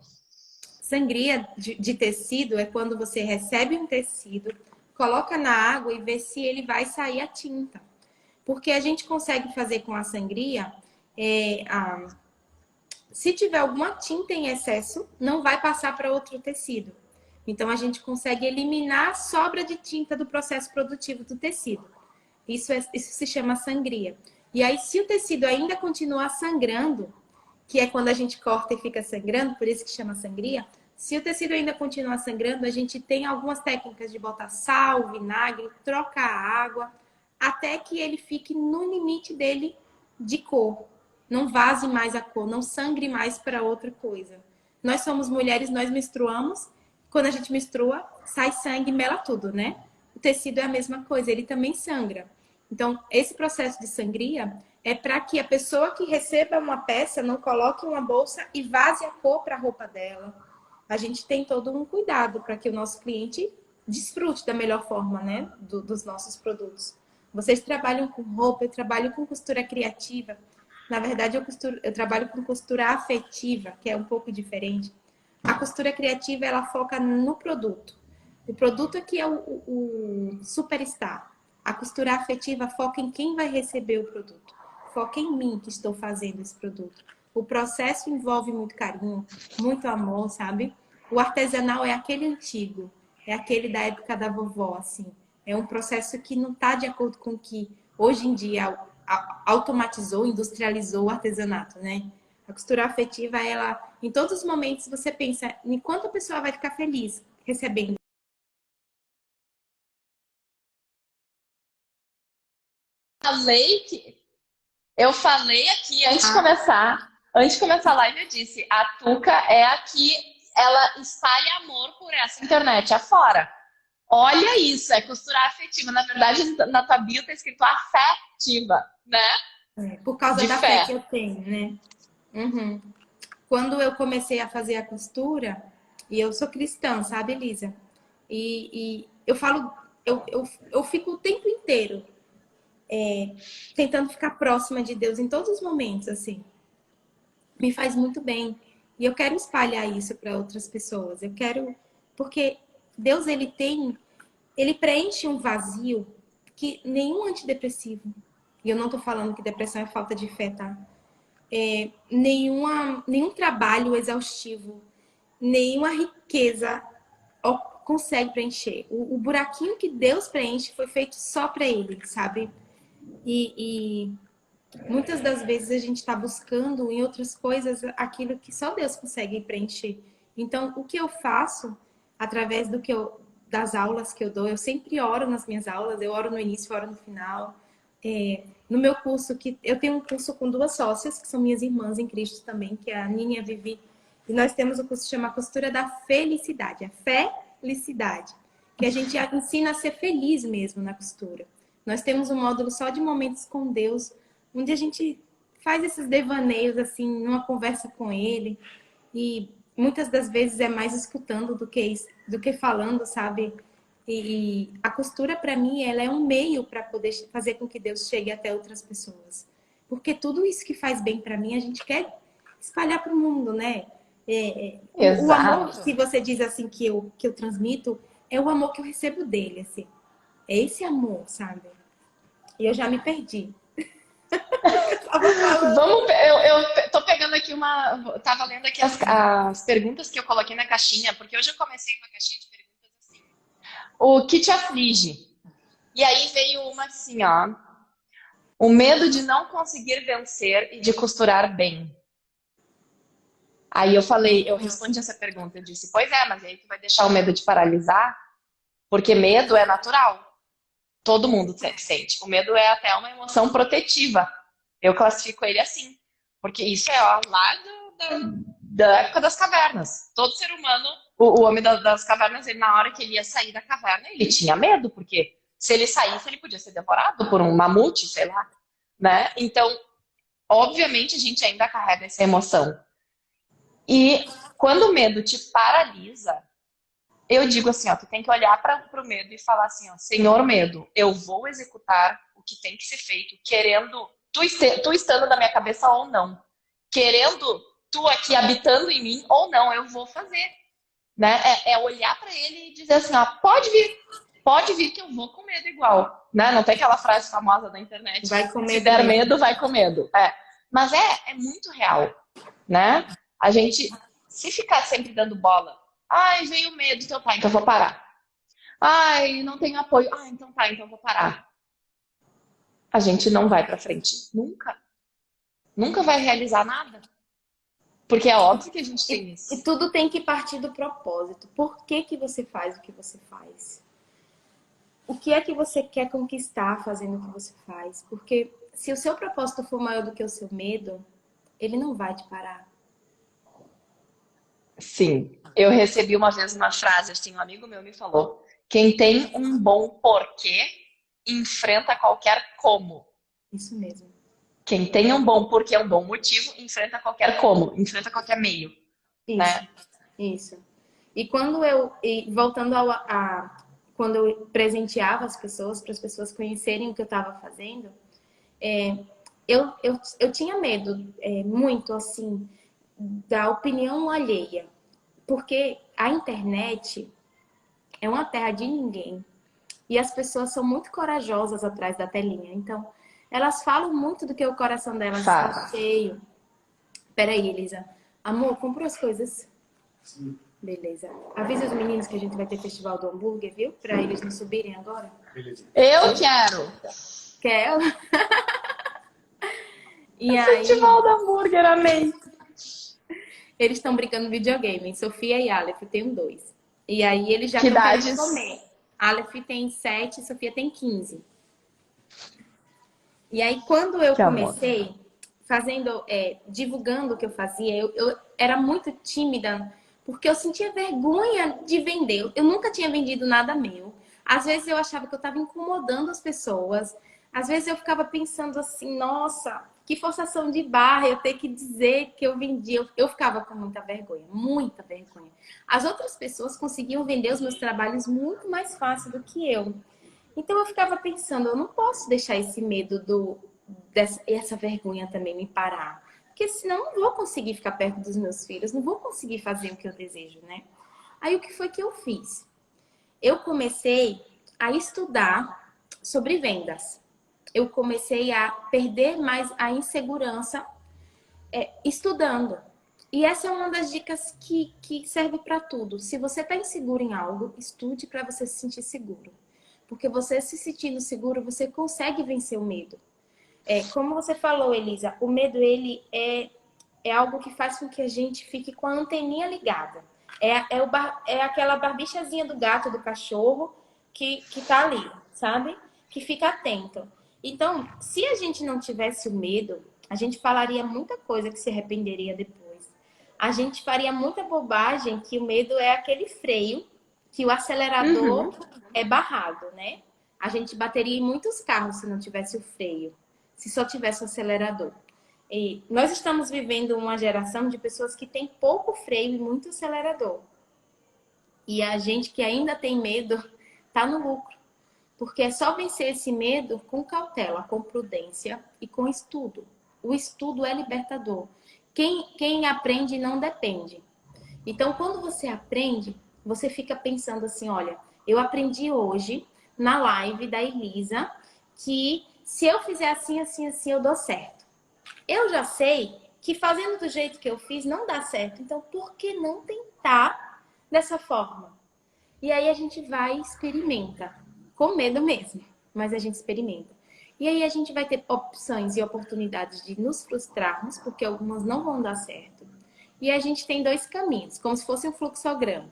Sangria de tecido é quando você recebe um tecido, coloca na água e vê se ele vai sair a tinta. Porque a gente consegue fazer com a sangria, se tiver alguma tinta em excesso, não vai passar para outro tecido. Então a gente consegue eliminar a sobra de tinta do processo produtivo do tecido. Isso se chama sangria. E aí, se o tecido ainda continuar sangrando, que é quando a gente corta e fica sangrando, por isso que chama sangria. Se o tecido ainda continuar sangrando, a gente tem algumas técnicas de botar sal, vinagre, trocar a água, até que ele fique no limite dele de cor. Não vaze mais a cor, não sangre mais para outra coisa. Nós somos mulheres, nós menstruamos. Quando a gente menstrua, sai sangue, mela tudo, né? O tecido é a mesma coisa, ele também sangra. Então, esse processo de sangria é para que a pessoa que receba uma peça não coloque uma bolsa e vaze a cor para a roupa dela. A gente tem todo um cuidado para que o nosso cliente desfrute da melhor forma, né, dos nossos produtos. Vocês trabalham com roupa, eu trabalho com costura criativa. Na verdade, eu trabalho com costura afetiva, que é um pouco diferente. A costura criativa, ela foca no produto. O produto aqui é o superstar. A costura afetiva foca em quem vai receber o produto. Foca em mim que estou fazendo esse produto. O processo envolve muito carinho, muito amor, sabe? O artesanal é aquele antigo, é aquele da época da vovó, assim. É um processo que não está de acordo com o que hoje em dia automatizou, industrializou o artesanato, né? A costura afetiva, ela, em todos os momentos, você pensa em quanto a pessoa vai ficar feliz recebendo. Eu falei aqui antes de começar a live, eu disse, a Tuca é a que ela espalha amor por essa internet afora. Olha isso, é costura afetiva. Na verdade, na tua bio tá escrito afetiva, né? Por causa De da fé fé. que eu tenho, né? Uhum. Quando eu comecei a fazer a costura, e eu sou cristã, sabe, Elisa? E eu falo, eu fico o tempo inteiro tentando ficar próxima de Deus em todos os momentos, assim. Me faz muito bem. E eu quero espalhar isso para outras pessoas. Eu quero... Porque Deus, ele preenche um vazio que nenhum antidepressivo, e eu não tô falando que depressão é falta de fé, tá? Nenhum trabalho exaustivo, nenhuma riqueza consegue preencher. O buraquinho que Deus preenche foi feito só para ele, sabe? E muitas das vezes a gente está buscando em outras coisas aquilo que só Deus consegue preencher. Então, o que eu faço através das aulas que eu dou, eu sempre oro nas minhas aulas, eu oro no início, oro no final. No meu curso, eu tenho um curso com 2 sócias, que são minhas irmãs em Cristo também, que é a Nini e a Vivi. E nós temos o curso que chama Costura da Felicidade, a felicidade, que a gente ensina a ser feliz mesmo na costura. Nós temos um módulo só de momentos com Deus, onde a gente faz esses devaneios, assim, numa conversa com Ele. E muitas das vezes é mais escutando do que falando, sabe? E a costura, para mim, ela é um meio para poder fazer com que Deus chegue até outras pessoas. Porque tudo isso que faz bem para mim, a gente quer espalhar para o mundo, né? O amor, se você diz assim que eu transmito, é o amor que eu recebo dele, assim. É esse amor, sabe? E eu já me perdi. Eu tô pegando aqui tava lendo aqui as perguntas que eu coloquei na caixinha, porque hoje eu comecei com a caixinha de perguntas assim. O que te aflige? E aí veio uma assim, ó. O medo de não conseguir vencer e de costurar bem. Aí eu respondi essa pergunta, eu disse, pois é, mas aí tu vai deixar o medo de paralisar? Porque medo é natural. Todo mundo sente. O medo é até uma emoção protetiva. Eu classifico ele assim. Porque isso é lá da época das cavernas. Todo ser humano, o homem das cavernas, ele, na hora que ele ia sair da caverna, ele tinha medo, porque se ele saísse, ele podia ser devorado por um mamute, sei lá. Né? Então, obviamente, a gente ainda carrega essa emoção. E quando o medo te paralisa, eu digo assim, ó, tu tem que olhar para o medo e falar assim, ó, Senhor medo, eu vou executar o que tem que ser feito, querendo tu estando na minha cabeça ou não, querendo tu aqui habitando em mim ou não, eu vou fazer, né? É olhar para ele e dizer assim, ó, pode vir que eu vou com medo igual, né? Não tem aquela frase famosa da internet, Vai com medo se der mesmo. medo, vai com medo. Mas é muito real, né? A gente, se ficar sempre dando bola, ai, veio medo, então tá, então eu vou parar. Ai, não tenho apoio. Ah, então tá, então eu vou parar. A gente não vai pra frente. Nunca. Nunca vai realizar nada. Porque é óbvio que a gente tem isso. E tudo tem que partir do propósito. Por que você faz o que você faz? O que é que você quer conquistar fazendo o que você faz? Porque se o seu propósito for maior do que o seu medo, ele não vai te parar. Sim. Eu recebi uma vez uma frase, assim, um amigo meu me falou: quem tem um bom porquê enfrenta qualquer como. Isso mesmo. Quem tem um bom porquê, um bom motivo, enfrenta qualquer como, enfrenta qualquer meio. Isso. Né? Isso. E voltando quando eu presenteava as pessoas, para as pessoas conhecerem o que eu estava fazendo, eu tinha medo, muito assim, da opinião alheia. Porque a internet é uma terra de ninguém. E as pessoas são muito corajosas atrás da telinha. Então, elas falam muito do que o coração delas está cheio. Peraí, Elisa. Amor, comprou as coisas? Sim. Beleza. Avisa os meninos que a gente vai ter festival do hambúrguer, viu? Para eles não subirem agora. Beleza. Eu quero! Quer? E festival do hambúrguer, amém! Eles estão brincando no videogame. Sofia e Aleph, eu tenho 2. E aí eles já estão querendo comer. Aleph tem 7, Sofia tem 15. E aí quando eu comecei fazendo, divulgando o que eu fazia, eu era muito tímida, porque eu sentia vergonha de vender. Eu nunca tinha vendido nada meu. Às vezes eu achava que eu estava incomodando as pessoas. Às vezes eu ficava pensando assim, nossa, que forçação de barra eu ter que dizer que eu vendi. Eu ficava com muita vergonha, muita vergonha. As outras pessoas conseguiam vender os meus trabalhos muito mais fácil do que eu. Então eu ficava pensando, eu não posso deixar esse medo essa vergonha também me parar. Porque senão eu não vou conseguir ficar perto dos meus filhos, não vou conseguir fazer o que eu desejo, né? Aí o que foi que eu fiz? Eu comecei a estudar sobre vendas. Eu comecei a perder mais a insegurança estudando. E essa é uma das dicas que serve para tudo. Se você está inseguro em algo, estude para você se sentir seguro. Porque você se sentindo seguro, você consegue vencer o medo. Como você falou, Elisa, o medo ele é algo que faz com que a gente fique com a anteninha ligada. É aquela barbichazinha do gato, do cachorro, que tá ali, sabe? Que fica atento. Então, se a gente não tivesse o medo, a gente falaria muita coisa que se arrependeria depois. A gente faria muita bobagem, que o medo é aquele freio, que o acelerador é barrado, né? A gente bateria em muitos carros se não tivesse o freio, se só tivesse o acelerador. E nós estamos vivendo uma geração de pessoas que tem pouco freio e muito acelerador. E a gente que ainda tem medo tá no lucro. Porque é só vencer esse medo com cautela, com prudência e com estudo. O estudo é libertador. Quem aprende não depende. Então, quando você aprende, você fica pensando assim, olha, eu aprendi hoje na live da Elisa que se eu fizer assim, assim, assim, eu dou certo. Eu já sei que fazendo do jeito que eu fiz não dá certo. Então, por que não tentar dessa forma? E aí a gente vai e experimenta. Com medo mesmo, mas a gente experimenta. E aí a gente vai ter opções e oportunidades de nos frustrarmos, porque algumas não vão dar certo. E a gente tem dois caminhos, como se fosse um fluxograma.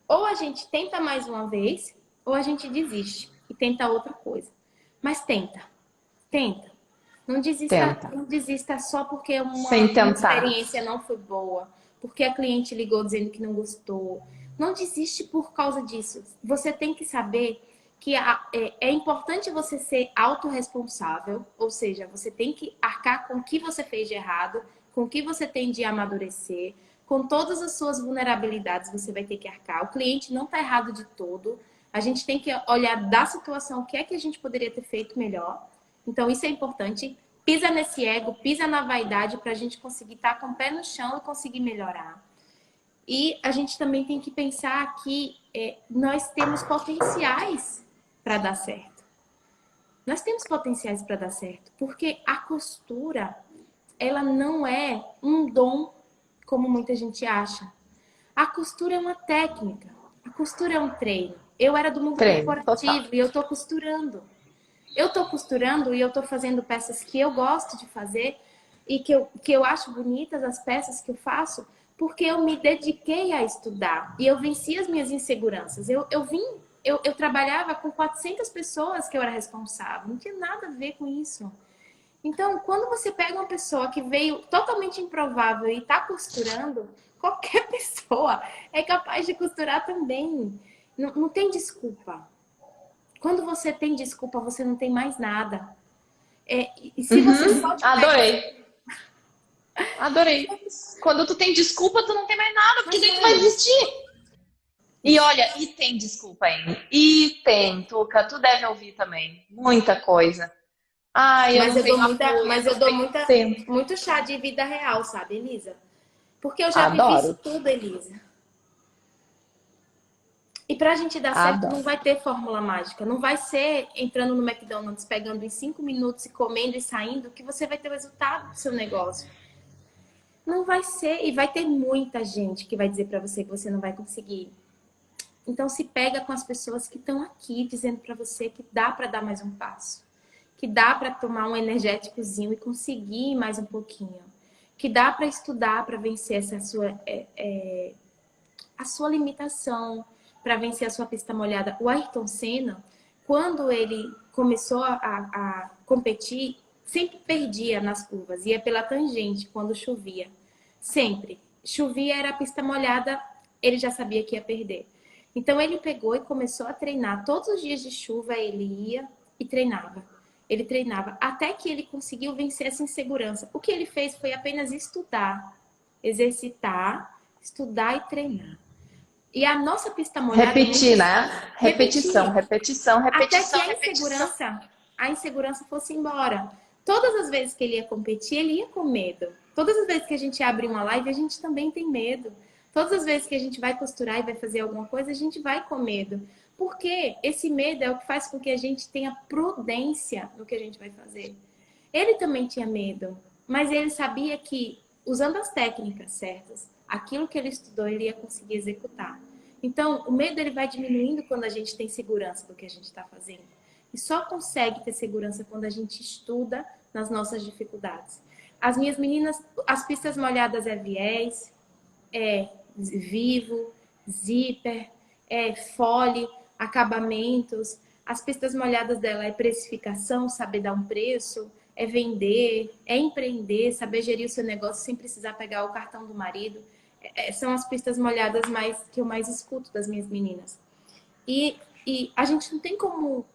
Ou a gente tenta mais uma vez, ou a gente desiste e tenta outra coisa. Mas tenta. Não desista, Tenta. não desista só porque Sem uma tentar. experiência não foi boa, porque a cliente ligou dizendo que não gostou. Não desiste por causa disso. Você tem que saber que é importante você ser autorresponsável, ou seja, você tem que arcar com o que você fez de errado, com o que você tem de amadurecer, com todas as suas vulnerabilidades você vai ter que arcar. O cliente não está errado de todo. A gente tem que olhar da situação o que é que a gente poderia ter feito melhor. Então, isso é importante. Pisa nesse ego, pisa na vaidade para a gente conseguir estar com o pé no chão e conseguir melhorar. E a gente também tem que pensar que nós temos potenciais para dar certo. Nós temos potenciais para dar certo, porque a costura, ela não é um dom, como muita gente acha. A costura é uma técnica, a costura é um treino. Eu era do mundo Treino, corporativo total. e eu tô costurando. Eu tô costurando e eu tô fazendo peças que eu gosto de fazer e que eu acho bonitas as peças que eu faço, porque eu me dediquei a estudar e eu venci as minhas inseguranças. Eu trabalhava com 400 pessoas que eu era responsável, não tinha nada a ver com isso. Então, quando você pega uma pessoa que veio totalmente improvável e está costurando, qualquer pessoa é capaz de costurar também. Não tem desculpa. Quando você tem desculpa, você não tem mais nada. E se você só tiver... Adorei. Quando tu tem desculpa, tu não tem mais nada, porque daí tu vai desistir. E olha, e tem desculpa ainda. E tem, Tuca, tu deve ouvir também. Muita coisa. Ai, eu Mas não eu dou tenho apoio, mas eu eu não dou tenho tempo. muito chá de vida real, sabe, Elisa? Porque eu já vivi isso Adoro, tudo, Elisa. E pra gente dar certo, adoro. não vai ter fórmula mágica. Não vai ser entrando no McDonald's, pegando em 5 minutos e comendo e saindo, que você vai ter o resultado do seu negócio. Não vai ser. E vai ter muita gente que vai dizer pra você que você não vai conseguir. Então se pega com as pessoas que estão aqui dizendo pra você que dá pra dar mais um passo. Que dá pra tomar um energéticozinho e conseguir mais um pouquinho. Que dá pra estudar pra vencer essa a sua limitação, para vencer a sua pista molhada. O Ayrton Senna, quando ele começou a competir, sempre perdia nas curvas, ia pela tangente quando chovia. Sempre. Chovia, era a pista molhada, ele já sabia que ia perder. Então ele pegou e começou a treinar. Todos os dias de chuva ele ia e treinava. Ele treinava até que ele conseguiu vencer essa insegurança. O que ele fez foi apenas estudar, exercitar, estudar e treinar. E a nossa pista molhada... Repetir, né? Repetir. Repetição, repetição, Até repetição, que repetição. a insegurança fosse embora. Todas as vezes que ele ia competir, ele ia com medo. Todas as vezes que a gente abre uma live, a gente também tem medo. Todas as vezes que a gente vai costurar e vai fazer alguma coisa, a gente vai com medo. Porque esse medo é o que faz com que a gente tenha prudência no que a gente vai fazer. Ele também tinha medo, mas ele sabia que, usando as técnicas certas, aquilo que ele estudou, ele ia conseguir executar. Então, o medo ele vai diminuindo quando a gente tem segurança do que a gente está fazendo. E só consegue ter segurança quando a gente estuda nas nossas dificuldades. As minhas meninas, as pistas molhadas é viés, é vivo, zíper, é fole, acabamentos. As pistas molhadas dela é precificação, saber dar um preço, é vender, é empreender, saber gerir o seu negócio sem precisar pegar o cartão do marido. São as pistas molhadas que eu mais escuto das minhas meninas. E a gente não tem como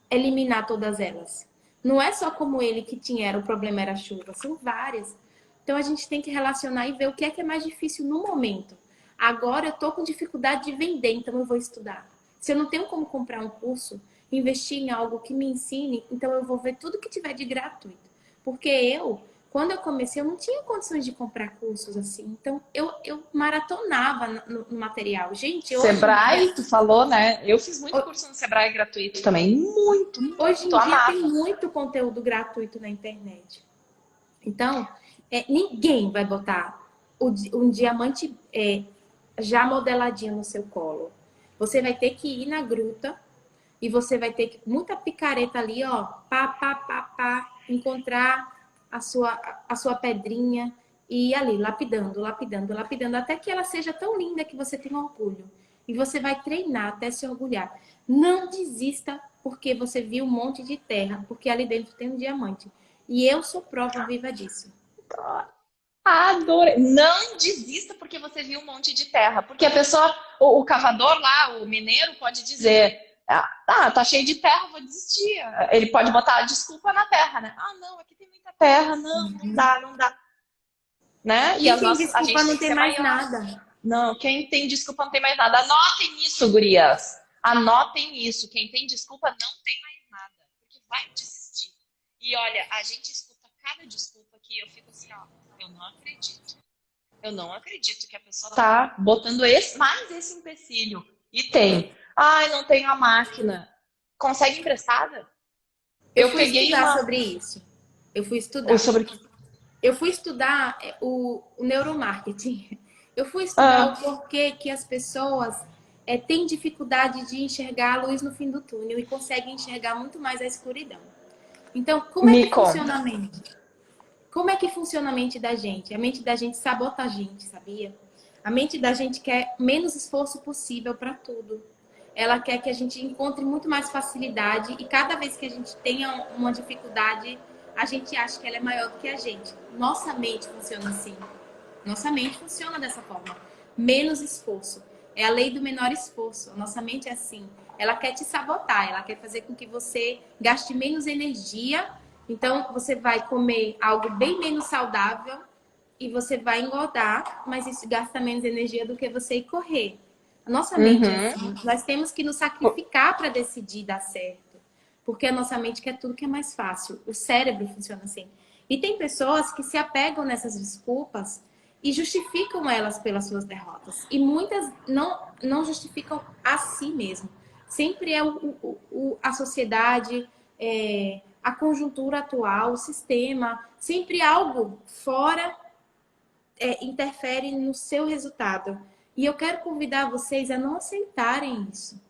eliminar todas elas. Não é só como ele que tinha, o problema era a chuva, são várias. Então a gente tem que relacionar e ver o que é mais difícil no momento. Agora eu tô com dificuldade de vender, então eu vou estudar. Se eu não tenho como comprar um curso, investir em algo que me ensine, então eu vou ver tudo que tiver de gratuito. Porque quando eu comecei, eu não tinha condições de comprar cursos assim. Então eu maratonava no material. Gente, Sebrae, tu falou, né? Eu fiz muito curso no Sebrae gratuito também. Muito, hoje em muito dia amava. tem muito conteúdo gratuito na internet. Então, ninguém vai botar um diamante já modeladinho no seu colo. Você vai ter que ir na gruta e você vai ter que, muita picareta ali, ó, encontrar a sua pedrinha e ir ali, lapidando, lapidando, lapidando, até que ela seja tão linda que você tenha orgulho. E você vai treinar até se orgulhar. Não desista porque você viu um monte de terra, porque ali dentro tem um diamante. E eu sou prova viva disso. Adorei. Não desista porque você viu um monte de terra. Porque a pessoa, o cavador lá, o mineiro, pode dizer: tá cheio de terra, vou desistir. Ele pode botar a desculpa na terra, né? Ah, não, aqui tem muita terra, não dá, não dá. Né? E E a gente tem não que tem ser mais maior. nada. Não, quem tem desculpa não tem mais nada. Anotem isso, gurias. Anotem isso. Quem tem desculpa não tem mais nada. Porque vai desistir. E olha, a gente escuta cada desculpa que eu fico assim, ó, eu não acredito. Eu não acredito que a pessoa tá botando mais esse empecilho. E tem. Ai, não tenho a máquina. Consegue emprestada? Eu fui estudar sobre isso. Eu fui estudar. Eu fui estudar o neuromarketing. Eu fui estudar o porquê que as pessoas têm dificuldade de enxergar a luz no fim do túnel e conseguem enxergar muito mais a escuridão. Então, como é que funciona a mente? Como é que funciona a mente da gente? A mente da gente sabota a gente, sabia? A mente da gente quer menos esforço possível para tudo. Ela quer que a gente encontre muito mais facilidade e cada vez que a gente tenha uma dificuldade, a gente acha que ela é maior do que a gente. Nossa mente funciona assim. Nossa mente funciona dessa forma. Menos esforço. É a lei do menor esforço. A nossa mente é assim. Ela quer te sabotar, ela quer fazer com que você gaste menos energia. Então, você vai comer algo bem menos saudável e você vai engordar, mas isso gasta menos energia do que você ir correr. A nossa mente é assim. Nós temos que nos sacrificar para decidir dar certo. Porque a nossa mente quer tudo que é mais fácil. O cérebro funciona assim. E tem pessoas que se apegam nessas desculpas e justificam elas pelas suas derrotas. E muitas não justificam a si mesmo. Sempre é a sociedade, a conjuntura atual, o sistema. Sempre algo fora interfere no seu resultado. E eu quero convidar vocês a não aceitarem isso.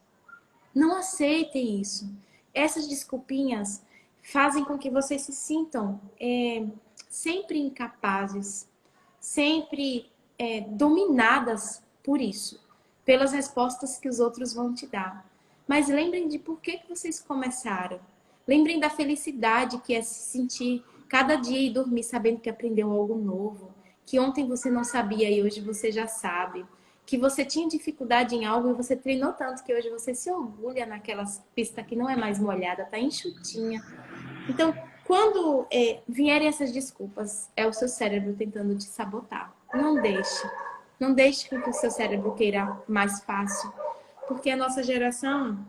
Não aceitem isso. Essas desculpinhas fazem com que vocês se sintam sempre incapazes, sempre dominadas por isso, pelas respostas que os outros vão te dar. Mas lembrem de por que vocês começaram. Lembrem da felicidade que é se sentir cada dia e dormir sabendo que aprendeu algo novo, que ontem você não sabia e hoje você já sabe. Que você tinha dificuldade em algo e você treinou tanto que hoje você se orgulha naquela pista que não é mais molhada, tá enxutinha. Então, quando vierem essas desculpas, é o seu cérebro tentando te sabotar. Não deixe. Não deixe que o seu cérebro queira mais fácil. Porque a nossa geração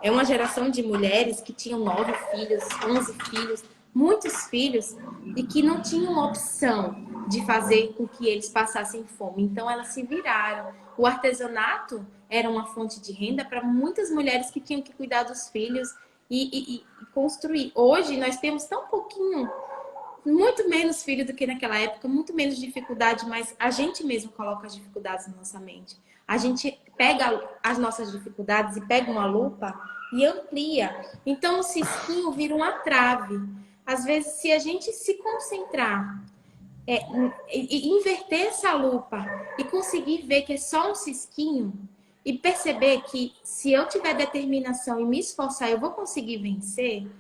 é uma geração de mulheres que tinham 9 filhos, 11 filhos, muitos filhos, e que não tinham opção de fazer com que eles passassem fome. Então, elas se viraram. O artesanato era uma fonte de renda para muitas mulheres que tinham que cuidar dos filhos e construir. Hoje, nós temos tão pouquinho, muito menos filho do que naquela época, muito menos dificuldade, mas a gente mesmo coloca as dificuldades na nossa mente. A gente pega as nossas dificuldades e pega uma lupa e amplia. Então, o cisquinho vira uma trave. Às vezes, se a gente se concentrar e inverter essa lupa e conseguir ver que é só um cisquinho e perceber que se eu tiver determinação e me esforçar, eu vou conseguir vencer,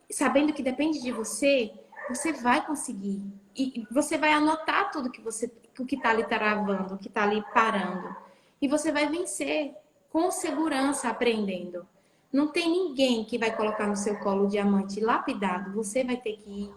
sabendo que depende de você, você vai conseguir. E você vai anotar tudo o que está ali travando, o que está ali parando. E você vai vencer com segurança, aprendendo. Não tem ninguém que vai colocar no seu colo o diamante lapidado. Você vai ter que ir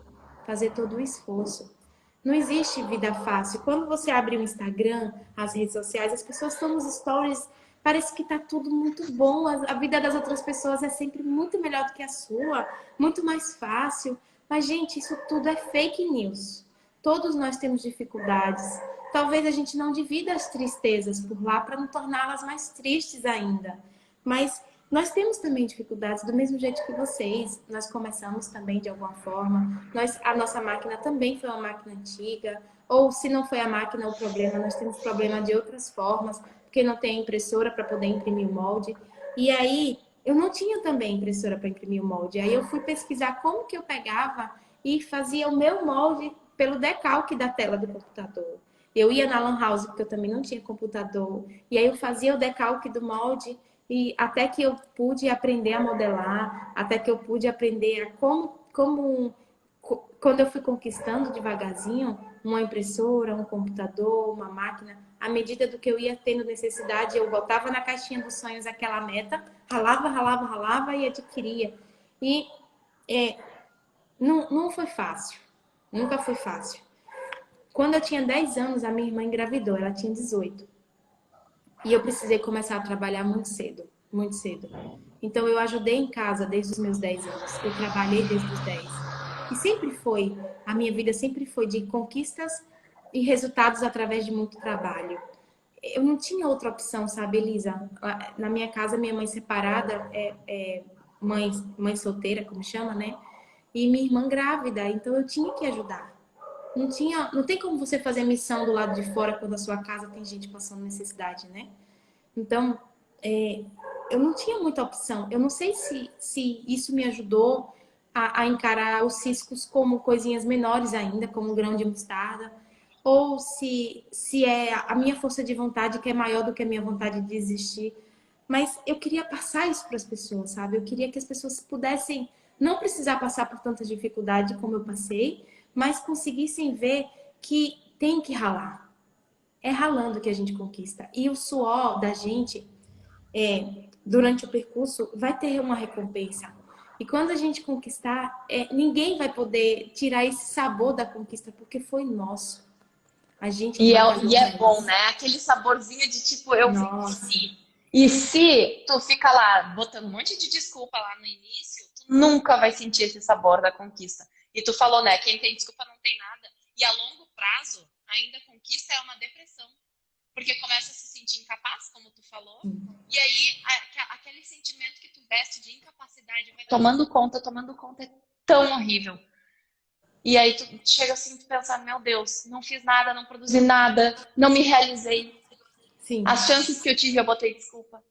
fazer todo o esforço. Não existe vida fácil. Quando você abre o Instagram, as redes sociais, as pessoas estão nos stories, parece que está tudo muito bom. A vida das outras pessoas é sempre muito melhor do que a sua, muito mais fácil. Mas, gente, isso tudo é fake news. Todos nós temos dificuldades. Talvez a gente não divida as tristezas por lá para não torná-las mais tristes ainda. Mas nós temos também dificuldades do mesmo jeito que vocês. Nós começamos também de alguma forma. A nossa máquina também foi uma máquina antiga. Ou se não foi a máquina o problema, nós temos problema de outras formas, porque não tem impressora para poder imprimir o molde. E aí, eu não tinha também impressora para imprimir o molde. Aí eu fui pesquisar como que eu pegava e fazia o meu molde pelo decalque da tela do computador. Eu ia na Lan House, porque eu também não tinha computador. E aí eu fazia o decalque do molde e até que eu pude aprender a modelar, até que eu pude aprender a quando eu fui conquistando devagarzinho uma impressora, um computador, uma máquina, à medida do que eu ia tendo necessidade, eu botava na caixinha dos sonhos aquela meta, ralava e adquiria. E não foi fácil. Nunca foi fácil. Quando eu tinha 10 anos, a minha irmã engravidou, ela tinha 18. E eu precisei começar a trabalhar muito cedo, muito cedo. Então eu ajudei em casa desde os meus 10 anos. Eu trabalhei desde os 10. E a minha vida sempre foi de conquistas e resultados através de muito trabalho. Eu não tinha outra opção, sabe, Elisa? Na minha casa, minha mãe separada, mãe solteira, como chama, né? E minha irmã grávida, então eu tinha que ajudar. Não tem como você fazer missão do lado de fora quando a sua casa tem gente passando necessidade, né? Então, eu não tinha muita opção. Eu não sei se isso me ajudou a encarar os ciscos como coisinhas menores ainda, como um grão de mostarda, ou se é a minha força de vontade que é maior do que a minha vontade de desistir. Mas eu queria passar isso para as pessoas, sabe? Eu queria que as pessoas pudessem não precisar passar por tanta dificuldade como eu passei, mas conseguissem ver que tem que ralar. É ralando que a gente conquista. E o suor da gente, durante o percurso, vai ter uma recompensa. E quando a gente conquistar, ninguém vai poder tirar esse sabor da conquista, porque foi nosso. A gente E é bom, né? Aquele saborzinho de tipo, eu venci. E se tu fica lá botando um monte de desculpa lá no início, tu nunca vai sentir esse sabor da conquista. E tu falou, né? Quem tem desculpa não tem nada. E a longo prazo, ainda a conquista é uma depressão. Porque começa a se sentir incapaz, como tu falou. E aí, aquele sentimento que tu veste de incapacidade vai tomando conta, é tão horrível. E aí tu chega assim, tu pensa, meu Deus, não fiz nada, não produzi nada, não me realizei. Sim. As chances que eu tive, eu botei desculpa.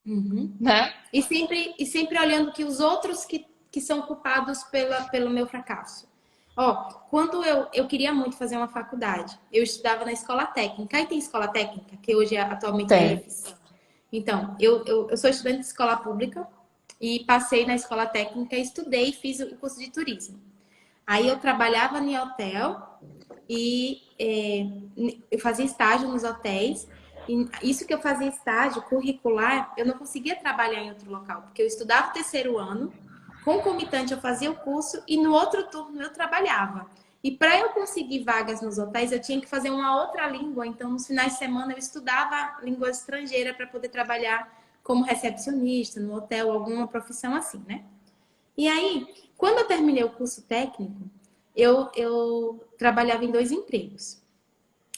Uhum. Né? E sempre olhando que os outros que são culpados pelo meu fracasso. Quando eu queria muito fazer uma faculdade, eu estudava na escola técnica. Aí tem escola técnica, que hoje atualmente é IFES. Então, eu sou estudante de escola pública e passei na escola técnica, estudei e fiz o curso de turismo. Aí eu trabalhava em hotel e eu fazia estágio nos hotéis. E isso que eu fazia estágio curricular, eu não conseguia trabalhar em outro local, porque eu estudava o terceiro ano, concomitante eu fazia o curso e no outro turno eu trabalhava. E para eu conseguir vagas nos hotéis, eu tinha que fazer uma outra língua. Então, nos finais de semana, eu estudava língua estrangeira para poder trabalhar como recepcionista no hotel, alguma profissão assim, né? E aí, quando eu terminei o curso técnico, eu trabalhava em 2 empregos.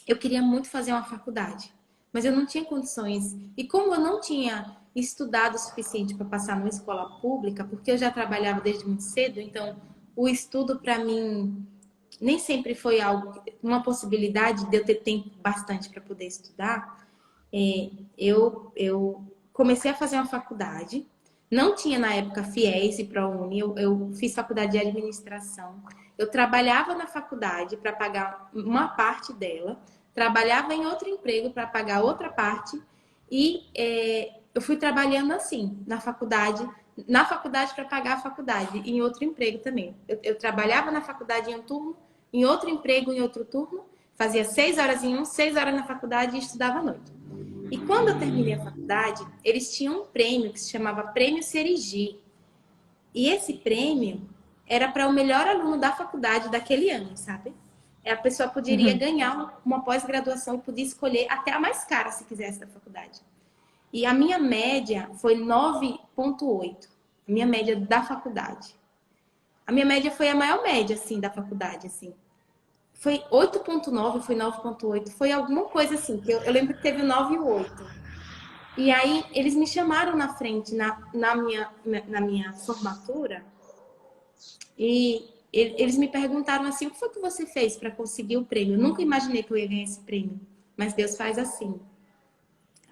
Eu queria muito fazer uma faculdade, mas eu não tinha condições. E como eu não tinha estudado o suficiente para passar numa escola pública, porque eu já trabalhava desde muito cedo, então o estudo para mim nem sempre foi algo, uma possibilidade de eu ter tempo bastante para poder estudar. Eu comecei a fazer uma faculdade. Não tinha na época FIES e ProUni, eu fiz faculdade de administração. Eu trabalhava na faculdade para pagar uma parte dela, trabalhava em outro emprego para pagar outra parte e eu fui trabalhando assim na faculdade para pagar a faculdade, e em outro emprego também. Eu trabalhava na faculdade em um turno, em outro emprego em outro turno, fazia 6 horas em um, 6 horas na faculdade e estudava à noite. E quando eu terminei a faculdade, eles tinham um prêmio que se chamava Prêmio Serigi. E esse prêmio era para o melhor aluno da faculdade daquele ano, sabe? A pessoa poderia ganhar uma pós-graduação e podia escolher até a mais cara se quisesse da faculdade. E a minha média foi 9,8. A minha média da faculdade. A minha média foi a maior média, assim, da faculdade, assim. Foi 8,9, foi 9,8, foi alguma coisa assim, que eu lembro que teve 9 e 8. E aí eles me chamaram na frente, na minha formatura, e eles me perguntaram assim, o que foi que você fez para conseguir o prêmio? Eu nunca imaginei que eu ia ganhar esse prêmio, mas Deus faz assim.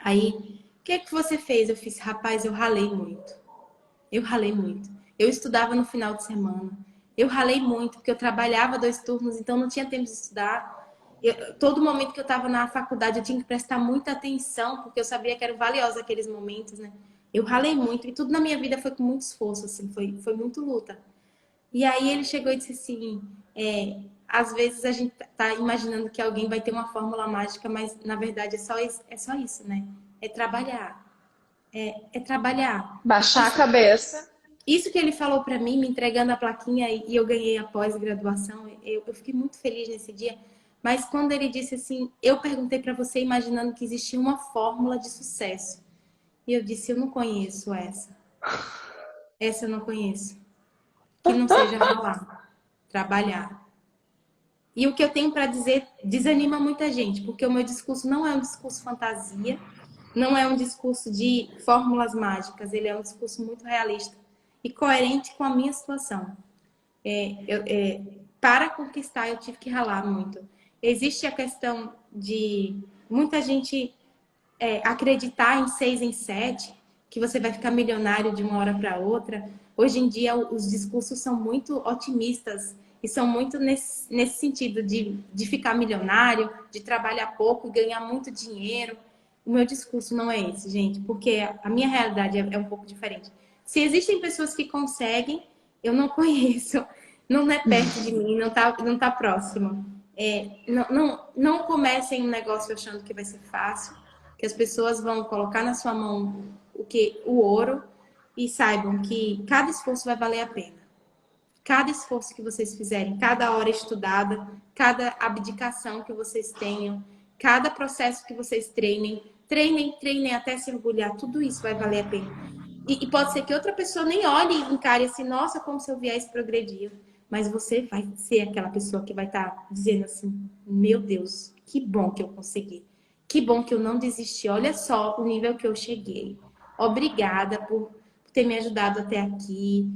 Aí, o que é que você fez? Eu fiz, rapaz, eu ralei muito. Eu ralei muito. Eu estudava no final de semana. Eu ralei muito, porque eu trabalhava 2 turnos, então não tinha tempo de estudar. Todo momento que eu estava na faculdade, eu tinha que prestar muita atenção, porque eu sabia que eram valiosos aqueles momentos, né? Eu ralei muito, e tudo na minha vida foi com muito esforço, assim, foi muito luta. E aí ele chegou e disse assim, às vezes a gente tá imaginando que alguém vai ter uma fórmula mágica, mas na verdade é só isso, né? É trabalhar. É trabalhar. Baixar a cabeça. Isso que ele falou para mim, me entregando a plaquinha e eu ganhei a pós-graduação, eu fiquei muito feliz nesse dia. Mas quando ele disse assim, eu perguntei para você imaginando que existia uma fórmula de sucesso. E eu disse, eu não conheço essa. Essa eu não conheço. Que não seja ralar, trabalhar. E o que eu tenho para dizer desanima muita gente, porque o meu discurso não é um discurso fantasia, não é um discurso de fórmulas mágicas, ele é um discurso muito realista e coerente com a minha situação. Para conquistar, eu tive que ralar muito. Existe a questão de muita gente acreditar em 6 em 7, que você vai ficar milionário de uma hora para outra. Hoje em dia, os discursos são muito otimistas e são muito nesse sentido de ficar milionário, de trabalhar pouco e ganhar muito dinheiro. O meu discurso não é esse, gente, porque a minha realidade é um pouco diferente. Se existem pessoas que conseguem, eu não conheço, não é perto de mim, não tá próximo. Não comecem um negócio achando que vai ser fácil, que as pessoas vão colocar na sua mão o ouro e saibam que cada esforço vai valer a pena. Cada esforço que vocês fizerem, cada hora estudada, cada abdicação que vocês tenham, cada processo que vocês treinem até se orgulhar, tudo isso vai valer a pena. E pode ser que outra pessoa nem olhe e encare assim, nossa, como seu viés progrediu. Mas você vai ser aquela pessoa que vai estar dizendo assim, meu Deus, que bom que eu consegui. Que bom que eu não desisti. Olha só o nível que eu cheguei. Obrigada por ter me ajudado até aqui.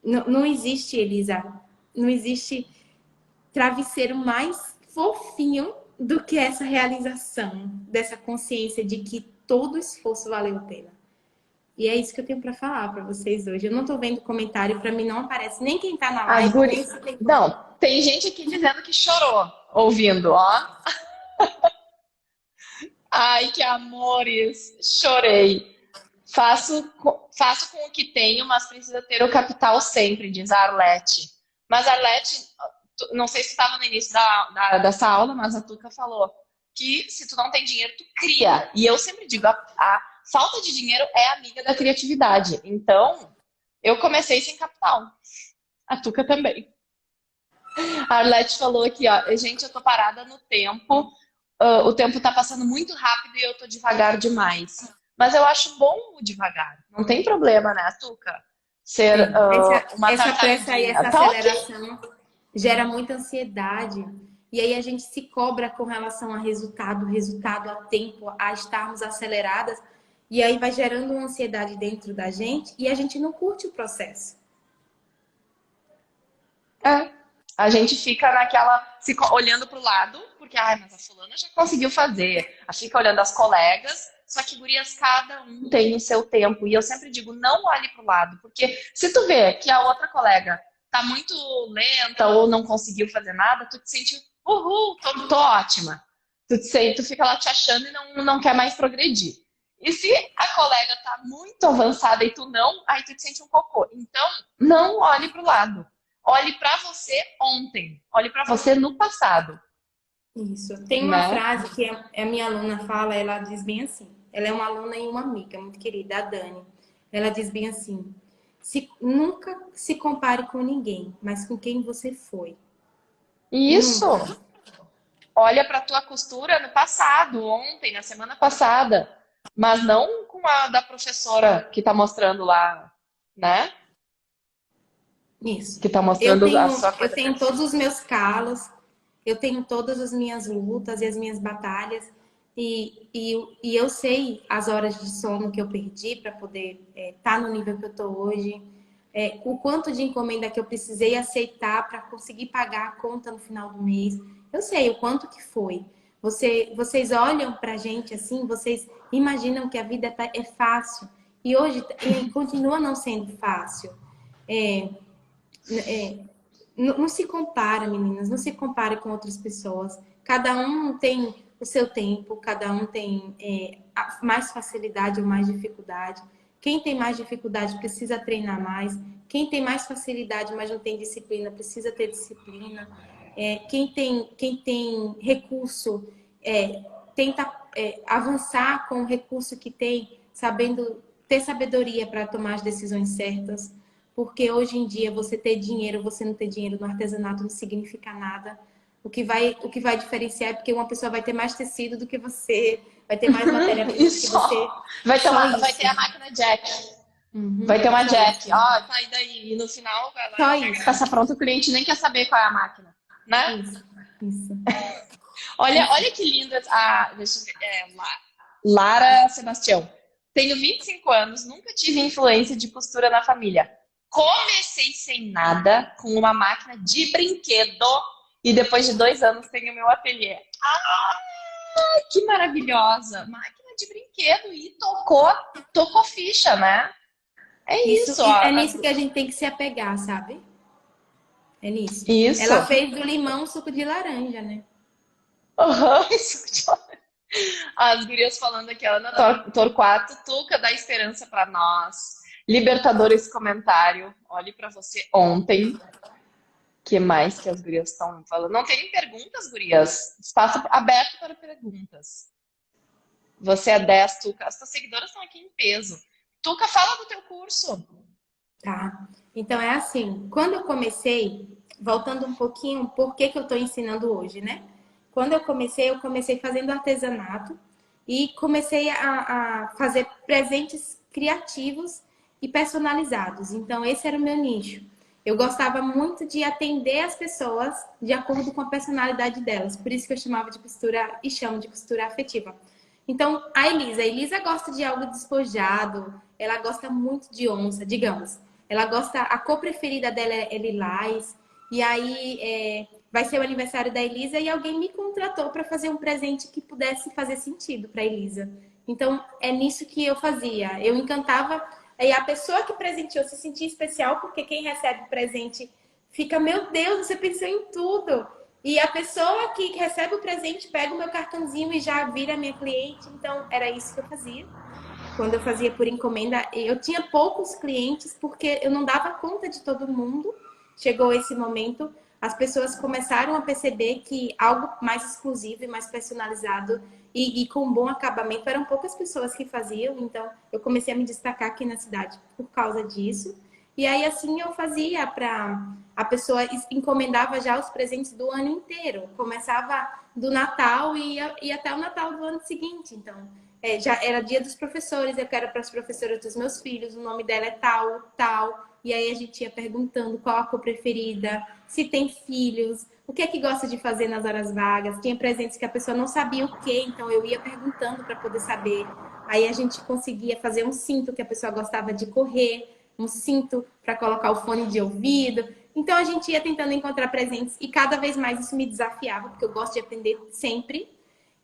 Não existe, Elisa, não existe travesseiro mais fofinho do que essa realização, dessa consciência de que todo esforço valeu a pena. E é isso que eu tenho para falar para vocês hoje. Eu não tô vendo comentário, para mim não aparece nem quem tá na live. Não, tem gente aqui dizendo que chorou ouvindo, ó. Ai, que amores, chorei. Faço com o que tenho, mas precisa ter o capital sempre, diz a Arlete. Mas a Arlete, não sei se estava no início dessa aula, mas a Tuca falou que se tu não tem dinheiro, tu cria. E eu sempre digo, a falta de dinheiro é amiga da criatividade. Então, eu comecei sem capital. A Tuca também. A Arlete falou aqui, ó, gente, eu tô parada no tempo, o tempo tá passando muito rápido e eu tô devagar demais. Mas eu acho bom o devagar, não tem problema, né, Tuca? Ser uma Essa pressa aí, tartaruguinha. essa Tá ok. aceleração gera muita ansiedade. E aí a gente se cobra com relação a resultado a tempo, a estarmos aceleradas. E aí vai gerando uma ansiedade dentro da gente e a gente não curte o processo. É. A gente fica naquela, olhando pro lado, porque, ai, mas a fulana já conseguiu fazer. A fica olhando as colegas, só que, gurias, cada um tem o seu tempo. E eu sempre digo, não olhe pro lado, porque se tu vê que a outra colega tá muito lenta ou não conseguiu fazer nada, tu te sente, uhul, tô ótima. Tu fica lá te achando e não quer mais progredir. E se a colega tá muito avançada e tu não, aí tu te sente um cocô. Então, não olhe pro lado. Olhe para você ontem. Olhe para você no passado, Isso. Tem uma né? frase que a minha aluna fala, ela diz bem assim. Ela é uma aluna e uma amiga muito querida, a Dani. Ela diz bem assim: nunca se compare com ninguém, mas com quem você foi. Isso. Nunca. Olha para tua costura no passado, ontem, na semana passada, mas não com a da professora que tá mostrando lá, né? Isso. Que tá mostrando a sua Eu coisa tenho perfeita. todos os meus calos, eu tenho todas as minhas lutas e as minhas batalhas, e eu sei as horas de sono que eu perdi para poder estar no nível que eu estou hoje, o quanto de encomenda que eu precisei aceitar para conseguir pagar a conta no final do mês. Eu sei o quanto que foi. Vocês olham para a gente assim, vocês imaginam que a vida é fácil, e hoje continua não sendo fácil. É, não se compara, meninas, não se compare com outras pessoas. Cada um tem o seu tempo, cada um tem mais facilidade ou mais dificuldade. Quem tem mais dificuldade precisa treinar mais. Quem tem mais facilidade, mas não tem disciplina, precisa ter disciplina. Quem tem recurso, tenta avançar com o recurso que tem, sabendo ter sabedoria para tomar as decisões certas. Porque hoje em dia você ter dinheiro, você não ter dinheiro no artesanato não significa nada. O que vai diferenciar é porque uma pessoa vai ter mais tecido do que você, vai ter mais matéria-prima E do que você. só. Só Vai ter isso. a máquina Jack. Uhum, Vai ter uma só Jack. isso. Ó, tá, e daí? E no final, vai lá, Só entrega a isso. peça pronta, o cliente nem quer saber qual é a máquina, né? Isso. Isso. Olha que linda. Deixa eu ver. Lara Sebastião. Tenho 25 anos, nunca tive influência de costura na família. Comecei sem nada, com uma máquina de brinquedo, e depois de 2 anos tenho meu ateliê. Que maravilhosa! Máquina de brinquedo e tocou ficha, né? É Isso. isso, E é ó. nisso que a gente tem que se apegar, sabe? É nisso. Isso. Ela fez do limão suco de laranja, né? Uhum. As gurias falando aqui, Ana Torquato, Tuca dá esperança pra nós. Libertadores comentário. Olhe pra você ontem. Que mais que as gurias estão falando? Não tem perguntas, gurias? Espaço aberto para perguntas. Você é 10, Tuca. As tuas seguidoras estão aqui em peso. Tuca, fala do teu curso. Tá. Então é assim, quando eu comecei, voltando um pouquinho, por que que eu estou ensinando hoje, né? Quando eu comecei fazendo artesanato e comecei a fazer presentes criativos e personalizados. Então esse era o meu nicho. Eu gostava muito de atender as pessoas de acordo com a personalidade delas. Por isso que eu chamava de costura e chamo de costura afetiva. Então, a Elisa gosta de algo despojado, ela gosta muito de onça, digamos. Ela gosta, a cor preferida dela é lilás. E aí vai ser o aniversário da Elisa e alguém me contratou para fazer um presente que pudesse fazer sentido para Elisa. Então é nisso que eu fazia. Eu encantava e a pessoa que presenteou se sentia especial porque quem recebe o presente fica, meu Deus, você pensou em tudo. E a pessoa que recebe o presente pega o meu cartãozinho e já vira minha cliente. Então era isso que eu fazia. Quando eu fazia por encomenda, eu tinha poucos clientes porque eu não dava conta de todo mundo. Chegou esse momento, as pessoas começaram a perceber que algo mais exclusivo e mais personalizado e com bom acabamento eram poucas pessoas que faziam. Então, eu comecei a me destacar aqui na cidade por causa disso. E aí assim eu fazia para a pessoa encomendava já os presentes do ano inteiro. Começava do Natal e ia até o Natal do ano seguinte. Então, já era dia dos professores, eu quero para as professoras dos meus filhos, o nome dela é tal, tal. E aí a gente ia perguntando qual a cor preferida, se tem filhos, o que é que gosta de fazer nas horas vagas. Tinha presentes que a pessoa não sabia o que, então eu ia perguntando para poder saber. Aí a gente conseguia fazer um cinto que a pessoa gostava de correr, um cinto para colocar o fone de ouvido. Então a gente ia tentando encontrar presentes e cada vez mais isso me desafiava, porque eu gosto de aprender sempre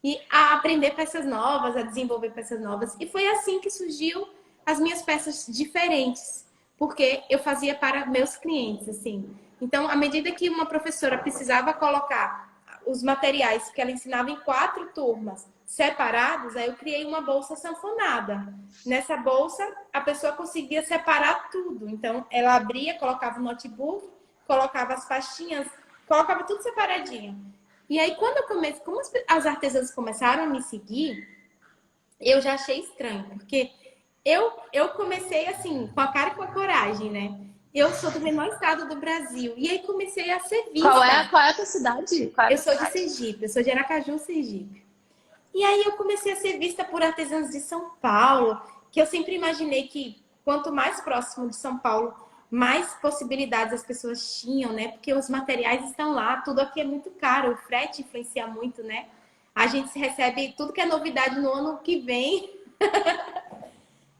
e a aprender peças novas, a desenvolver peças novas. E foi assim que surgiu as minhas peças diferentes, porque eu fazia para meus clientes, assim. Então, à medida que uma professora precisava colocar os materiais que ela ensinava em 4 turmas separados, aí eu criei uma bolsa sanfonada. Nessa bolsa, a pessoa conseguia separar tudo. Então, ela abria, colocava o notebook, colocava as pastinhas, colocava tudo separadinho. E aí, quando eu comecei, como as artesãs começaram a me seguir, eu já achei estranho, porque eu comecei assim, com a cara e com a coragem, né? Eu sou do menor estado do Brasil. E aí comecei a ser vista. Qual é a tua cidade? Qual é a Eu tua sou de cidade? Sergipe, eu sou de Aracaju, Sergipe. E aí eu comecei a ser vista por artesãos de São Paulo, que eu sempre imaginei que quanto mais próximo de São Paulo, mais possibilidades as pessoas tinham, né? Porque os materiais estão lá, tudo aqui é muito caro, o frete influencia muito, né? A gente recebe tudo que é novidade no ano que vem.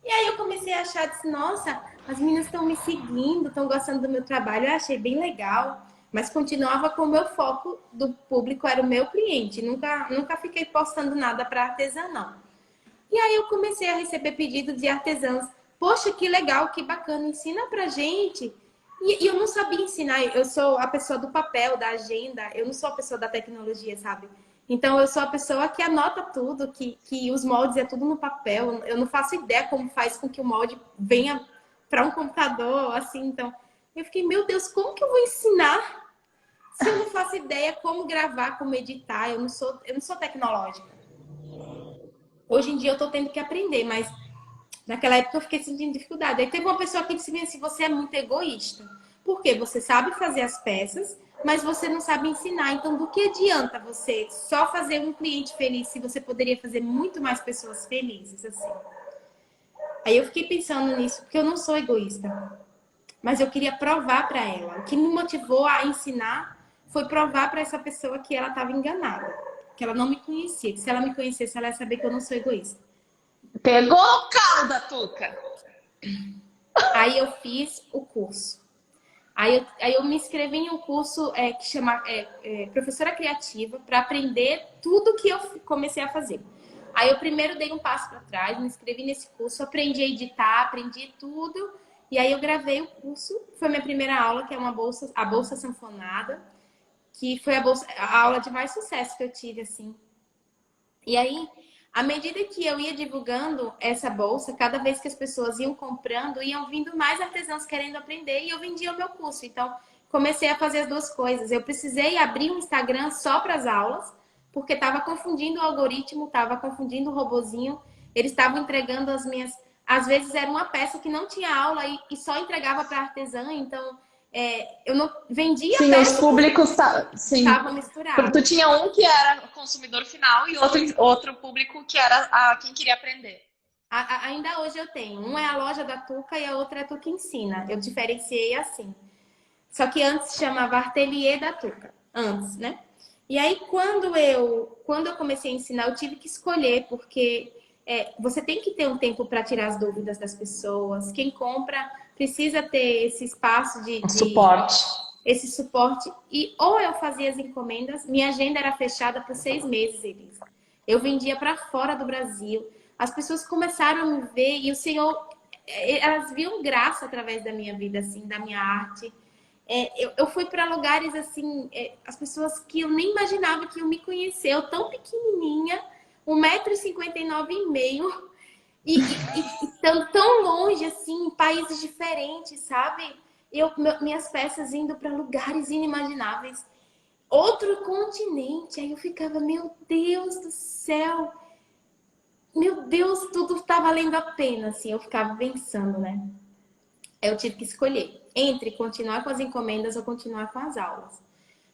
E aí eu comecei a achar, disse, nossa, as meninas estão me seguindo, estão gostando do meu trabalho, eu achei bem legal. Mas continuava com o meu foco do público, era o meu cliente. Nunca fiquei postando nada para artesã, não. E aí eu comecei a receber pedidos de artesãos. Poxa, que legal, que bacana, ensina pra gente. E eu não sabia ensinar, eu sou a pessoa do papel, da agenda, eu não sou a pessoa da tecnologia, sabe? Então eu sou a pessoa que anota tudo, que os moldes é tudo no papel. Eu não faço ideia como faz com que o molde venha para um computador, assim. Então eu fiquei, meu Deus, como que eu vou ensinar se eu não faço ideia como gravar, como editar? Eu não sou tecnológica. Hoje em dia eu tô tendo que aprender, mas naquela época eu fiquei sentindo dificuldade. Aí teve uma pessoa que disse assim, você é muito egoísta. Porque você sabe fazer as peças, mas você não sabe ensinar. Então, do que adianta você só fazer um cliente feliz se você poderia fazer muito mais pessoas felizes, assim? Aí eu fiquei pensando nisso, porque eu não sou egoísta. Mas eu queria provar para ela. O que me motivou a ensinar foi provar para essa pessoa que ela estava enganada. Que ela não me conhecia. Que se ela me conhecesse, ela ia saber que eu não sou egoísta. Pegou o calda, Tuca! Aí eu fiz o curso. Aí eu me inscrevi em um curso que chama Professora Criativa para aprender tudo que eu comecei a fazer. Aí eu primeiro dei um passo para trás, me inscrevi nesse curso, aprendi a editar, aprendi tudo. E aí eu gravei o curso. Foi minha primeira aula, que é a Bolsa Sanfonada, que foi a aula de mais sucesso que eu tive, assim. E aí, à medida que eu ia divulgando essa bolsa, cada vez que as pessoas iam comprando, iam vindo mais artesãos querendo aprender e eu vendia o meu curso. Então, comecei a fazer as duas coisas. Eu precisei abrir um Instagram só para as aulas, porque estava confundindo o algoritmo, estava confundindo o robozinho. Eles estavam entregando as minhas... Às vezes era uma peça que não tinha aula e só entregava para artesã, então eu não vendia Sim, os peça, públicos sim. estava misturado. Tu tinha um que era o consumidor final e outro público que era quem queria aprender. Ainda hoje eu tenho. Um é a loja da Tuca e a outra é a Tuca Ensina. Eu diferenciei assim. Só que antes chamava Ateliê da Tuca. Antes, né? E aí, quando eu comecei a ensinar, eu tive que escolher, porque você tem que ter um tempo para tirar as dúvidas das pessoas. Quem compra precisa ter esse espaço Suporte. esse suporte. E ou eu fazia as encomendas, minha agenda era fechada por 6 meses, Elisa. Eu vendia para fora do Brasil. As pessoas começaram a me ver e o Senhor, elas viam graça através da minha vida, assim, da minha arte. Eu fui para lugares assim, as pessoas que eu nem imaginava que iam me conhecer. Eu tão pequenininha, 1,59 m e estando tão longe, assim, em países diferentes, sabe? Minhas peças indo para lugares inimagináveis. Outro continente. Aí eu ficava, meu Deus do céu. Meu Deus, tudo tá valendo a pena, assim. Eu ficava pensando, né? Eu tive que escolher entre continuar com as encomendas ou continuar com as aulas.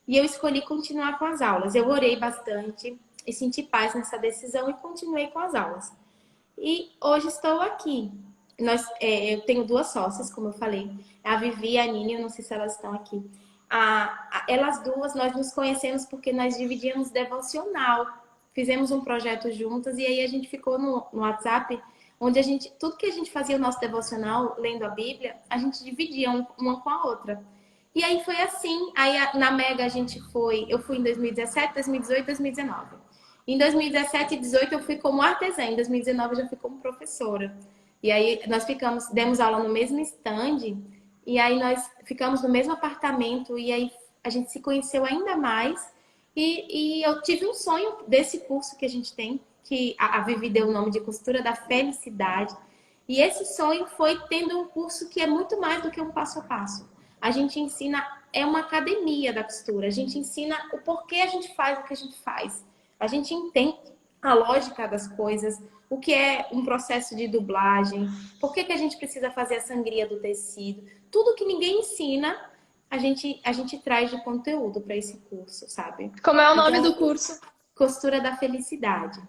E eu escolhi continuar com as aulas. Eu orei bastante e senti paz nessa decisão e continuei com as aulas. E hoje estou aqui. Eu tenho duas sócias, como eu falei, a Vivi e a Nini, eu não sei se elas estão aqui. Elas duas, nós nos conhecemos porque nós dividíamos devocional. Fizemos um projeto juntas e aí a gente ficou no WhatsApp, onde tudo que a gente fazia o nosso devocional, lendo a Bíblia, a gente dividia uma com a outra. E aí foi assim, aí na Mega eu fui em 2017, 2018, 2019. Em 2017 e 2018 eu fui como artesã, em 2019 eu já fui como professora. E aí nós demos aula no mesmo stand, e aí nós ficamos no mesmo apartamento, e aí a gente se conheceu ainda mais. E eu tive um sonho desse curso que a gente tem, que a Vivi deu o nome de Costura da Felicidade. E esse sonho foi tendo um curso que é muito mais do que um passo a passo. A gente ensina, é uma academia da costura. A gente ensina o porquê a gente faz o que a gente faz. A gente entende a lógica das coisas, o que é um processo de dublagem, por que a gente precisa fazer a sangria do tecido. Tudo que ninguém ensina, a gente traz de conteúdo para esse curso, sabe? Como é o nome Então, do curso? Costura da Felicidade.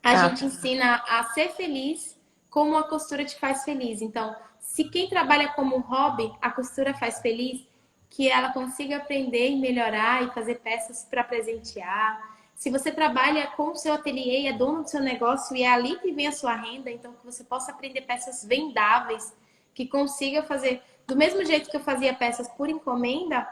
A gente ensina a ser feliz como a costura te faz feliz. Então, se quem trabalha como hobby, a costura faz feliz, que ela consiga aprender e melhorar e fazer peças para presentear. Se você trabalha com o seu ateliê e é dono do seu negócio e é ali que vem a sua renda, então que você possa aprender peças vendáveis, que consiga fazer do mesmo jeito que eu fazia peças por encomenda,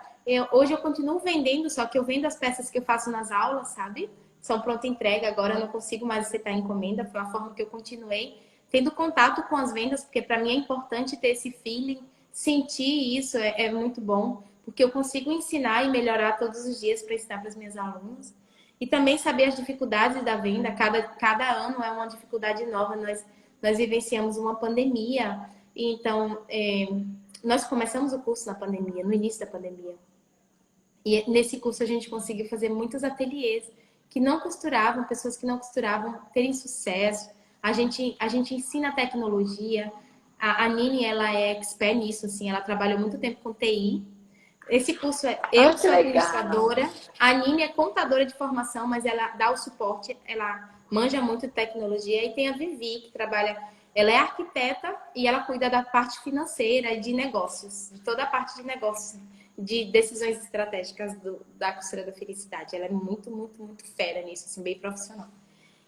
hoje eu continuo vendendo, só que eu vendo as peças que eu faço nas aulas, sabe? São pronta entrega, agora eu não consigo mais aceitar encomenda, foi a forma que eu continuei tendo contato com as vendas, porque para mim é importante ter esse feeling, sentir isso é muito bom, porque eu consigo ensinar e melhorar todos os dias para ensinar para as minhas alunas. E também saber as dificuldades da venda, cada ano é uma dificuldade nova, nós vivenciamos uma pandemia, então nós começamos o curso na pandemia, no início da pandemia. E nesse curso a gente conseguiu fazer muitos ateliês que não costuravam, pessoas que não costuravam terem sucesso. A gente ensina tecnologia. A Nini, ela é expert nisso, assim, ela trabalhou muito tempo com TI. Esse curso eu Que sou legal! administradora. A Nini é contadora de formação, mas ela dá o suporte, ela manja muito de tecnologia. E tem a Vivi, que trabalha, ela é arquiteta e ela cuida da parte financeira e de negócios, de toda a parte de negócios, de decisões estratégicas da Costura da Felicidade. Ela é muito, muito, muito fera nisso, assim, bem profissional.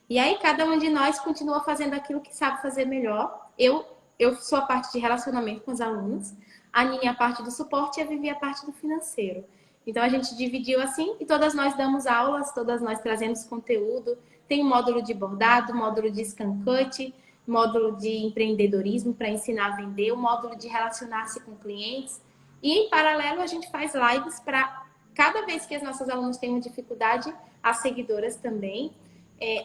E aí cada um de nós continua fazendo aquilo que sabe fazer melhor. Eu sou a parte de relacionamento com os alunos, a Nini a parte do suporte e a Vivi a parte do financeiro. Então a gente dividiu assim e todas nós damos aulas, todas nós trazemos conteúdo. Tem um módulo de bordado, módulo de scan cut, módulo de empreendedorismo para ensinar a vender, o módulo de relacionar-se com clientes. E em paralelo a gente faz lives para cada vez que as nossas alunas têm uma dificuldade, as seguidoras também,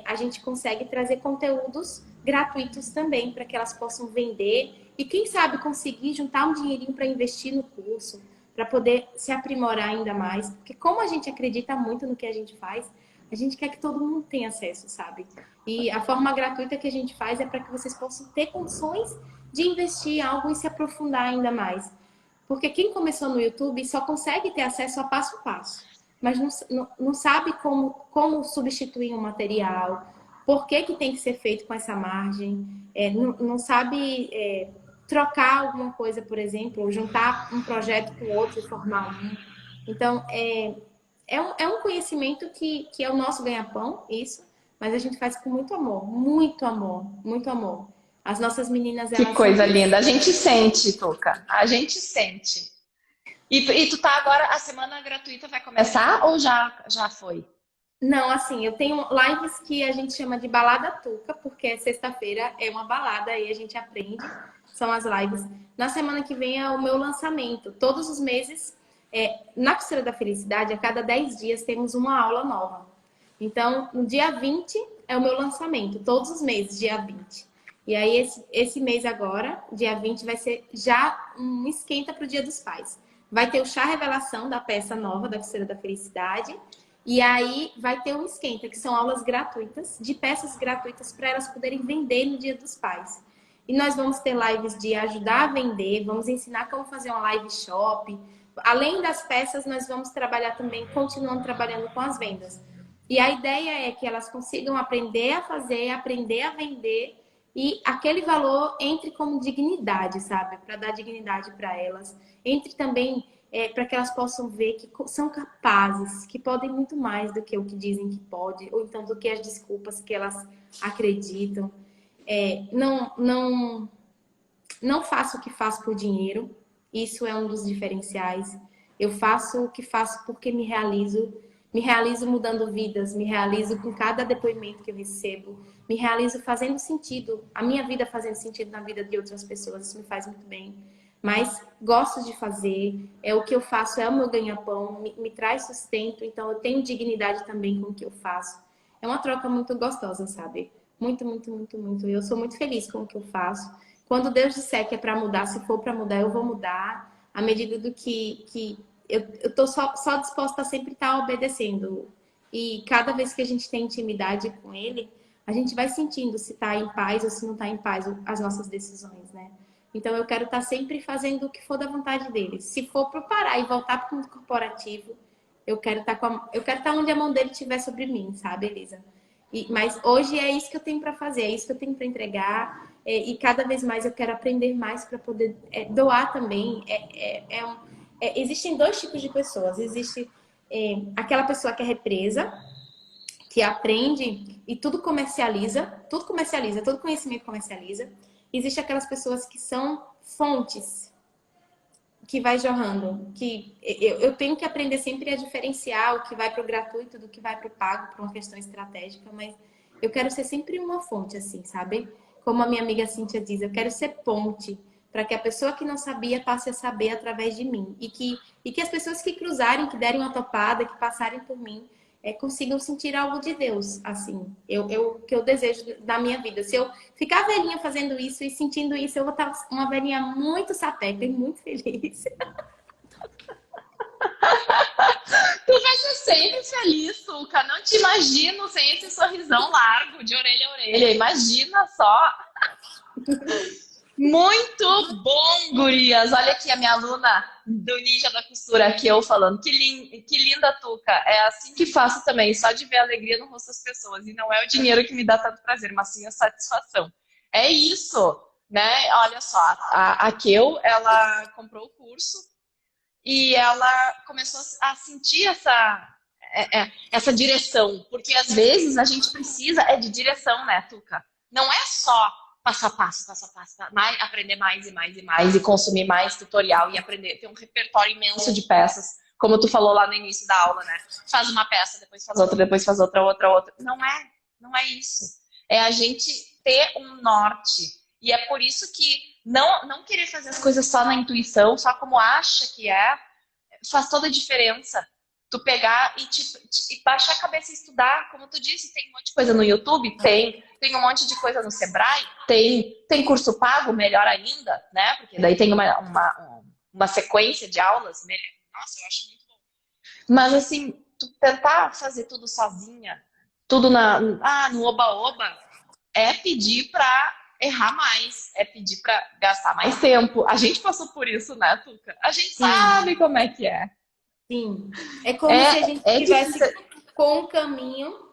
a gente consegue trazer conteúdos gratuitos também para que elas possam vender e quem sabe conseguir juntar um dinheirinho para investir no curso, para poder se aprimorar ainda mais, porque como a gente acredita muito no que a gente faz, a gente quer que todo mundo tenha acesso, sabe? E a forma gratuita que a gente faz é para que vocês possam ter condições de investir em algo e se aprofundar ainda mais. Porque quem começou no YouTube só consegue ter acesso a passo a passo, mas não sabe como substituir um material, por que tem que ser feito com essa margem, não sabe trocar alguma coisa, por exemplo, ou juntar um projeto com outro e formar um. Então, é um conhecimento que é o nosso ganha-pão, isso, mas a gente faz com muito amor, muito amor, muito amor. As nossas meninas, Que elas coisa são... linda. A gente sente, Tuca. A gente sente. E tu tá agora, a semana gratuita vai começar ou já foi? Não, assim, eu tenho lives que a gente chama de balada tuca, porque sexta-feira é uma balada e a gente aprende, são as lives. Na semana que vem é o meu lançamento. Todos os meses, na Costura da Felicidade, a cada 10 dias temos uma aula nova. Então, no dia 20 é o meu lançamento, todos os meses, dia 20. E aí, esse mês agora, dia 20, vai ser já um esquenta para o Dia dos Pais. Vai ter o chá revelação da peça nova da Costura da Felicidade. E aí vai ter um esquenta, que são aulas gratuitas, de peças gratuitas para elas poderem vender no Dia dos Pais. E nós vamos ter lives de ajudar a vender, vamos ensinar como fazer uma live shop. Além das peças, nós vamos trabalhar também, continuando trabalhando com as vendas. E a ideia é que elas consigam aprender a fazer, aprender a vender e aquele valor entre como dignidade, sabe? Para dar dignidade para elas. Entre também para que elas possam ver que são capazes, que podem muito mais do que o que dizem que pode, ou então do que as desculpas que elas acreditam. Não faço o que faço por dinheiro. Isso é um dos diferenciais. Eu faço o que faço porque me realizo mudando vidas, me realizo com cada depoimento que eu recebo, me realizo fazendo sentido, a minha vida fazendo sentido na vida de outras pessoas, isso me faz muito bem. Mas gosto de fazer, o que eu faço é o meu ganha-pão, me traz sustento, então eu tenho dignidade também com o que eu faço. É uma troca muito gostosa, sabe? Muito, muito, muito, muito. Eu sou muito feliz com o que eu faço. Quando Deus disser que é para mudar, se for para mudar, eu vou mudar. À medida do que eu tô só disposta a sempre estar obedecendo. E cada vez que a gente tem intimidade com Ele, a gente vai sentindo se está em paz ou se não está em paz as nossas decisões, né? Então eu quero estar sempre fazendo o que for da vontade dele. Se for para parar e voltar para o mundo corporativo, eu quero estar onde a mão dele estiver sobre mim, sabe, Elisa? Mas hoje é isso que eu tenho para fazer, é isso que eu tenho para entregar. E cada vez mais eu quero aprender mais para poder doar também. Existem dois tipos de pessoas. Existe aquela pessoa que é represa, que aprende e tudo comercializa, todo conhecimento comercializa. Existe aquelas pessoas que são fontes, que vai jorrando, que eu tenho que aprender sempre a diferenciar o que vai para o gratuito do que vai para o pago, por uma questão estratégica, mas eu quero ser sempre uma fonte, assim, sabe? Como a minha amiga Cíntia diz, eu quero ser ponte para que a pessoa que não sabia passe a saber através de mim. E que as pessoas que cruzarem, que derem uma topada, que passarem por mim, consigam sentir algo de Deus, assim. Que eu desejo da minha vida. Se eu ficar velhinha fazendo isso e sentindo isso, eu vou estar uma velhinha muito sapeca e muito feliz. Tu vai ser sempre feliz, Tuca. Não te imagino sem esse sorrisão largo, de orelha a orelha. Imagina só. Muito bom, gurias. Olha aqui a minha aluna do Ninja da Costura, aqui eu falando. Que linda, Tuca. É assim que faço também, só de ver a alegria no rosto das pessoas. E não é o dinheiro que me dá tanto prazer, mas sim a satisfação. É isso, né? Olha só, a Kel, ela comprou o curso e ela começou a sentir essa direção. Porque às vezes a gente precisa de direção, né, Tuca? Não é só passo a passo, aprender mais e mais e mais, e consumir mais tutorial e aprender, ter um repertório imenso de peças, como tu falou lá no início da aula, né? Faz uma peça, depois faz outra. Não é isso. É a gente ter um norte. E é por isso que não querer fazer as coisas só na intuição, só como acha que faz toda a diferença. Tu pegar e baixar a cabeça e estudar, como tu disse, tem um monte de coisa no YouTube? Tem um monte de coisa no Sebrae? Tem curso pago, melhor ainda, né? Porque daí tem uma sequência de aulas. Nossa, eu acho muito bom. Mas assim, tu tentar fazer tudo sozinha, tudo no oba-oba, é pedir pra errar mais, é pedir pra gastar mais tempo. A gente passou por isso, né, Tuca? A gente sabe como é que é. Sim, é como se a gente estivesse com um caminho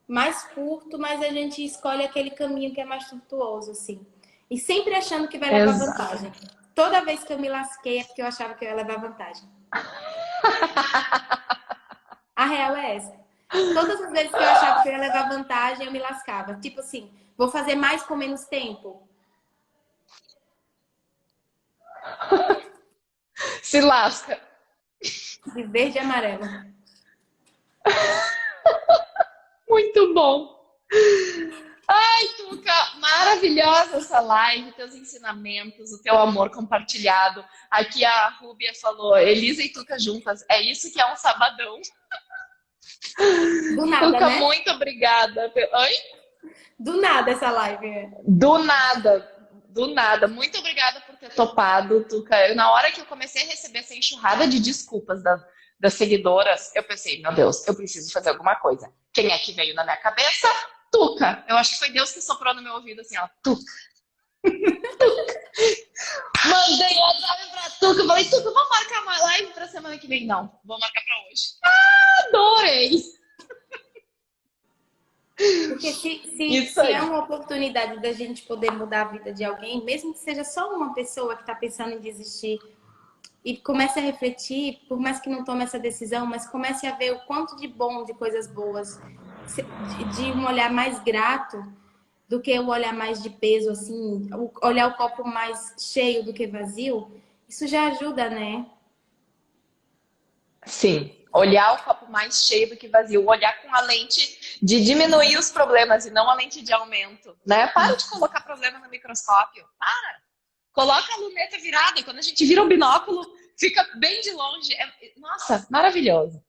mais curto, mas a gente escolhe aquele caminho que é mais tortuoso, assim. E sempre achando que vai levar vantagem. Toda vez que eu me lasquei é porque eu achava que eu ia levar vantagem. A real é essa. Todas as vezes que eu achava que eu ia levar vantagem, eu me lascava. Tipo assim, vou fazer mais com menos tempo. Se lasca. De verde e amarelo. Muito bom. Ai, Tuca, maravilhosa essa live, teus ensinamentos, o teu amor compartilhado. Aqui a Rúbia falou, Elisa e Tuca juntas, é isso que é um sabadão. Do nada, Tuca, né? muito obrigada. Oi? Do nada essa live. Do nada. Muito obrigada por ter topado, Tuca. Na hora que eu comecei a receber essa enxurrada de desculpas das seguidoras, eu pensei, meu Deus, eu preciso fazer alguma coisa. Quem é que veio na minha cabeça? Tuca. Eu acho que foi Deus que soprou no meu ouvido assim, ó, Tuca. Mandei WhatsApp pra Tuca, falei, Tuca, vamos marcar uma live pra semana que vem? Não, vou marcar pra hoje. Adorei! Porque Isso se aí. é uma oportunidade da gente poder mudar a vida de alguém, mesmo que seja só uma pessoa que está pensando em desistir, e comece a refletir, por mais que não tome essa decisão, mas comece a ver o quanto de bom, de coisas boas, de um olhar mais grato do que o olhar mais de peso, assim, olhar o copo mais cheio do que vazio, isso já ajuda, né? Sim, olhar o copo mais cheio do que vazio, olhar com a lente de diminuir os problemas e não a lente de aumento, né? Para de colocar problema no microscópio, para! Coloca a luneta virada, quando a gente vira o binóculo, fica bem de longe. Nossa, maravilhoso.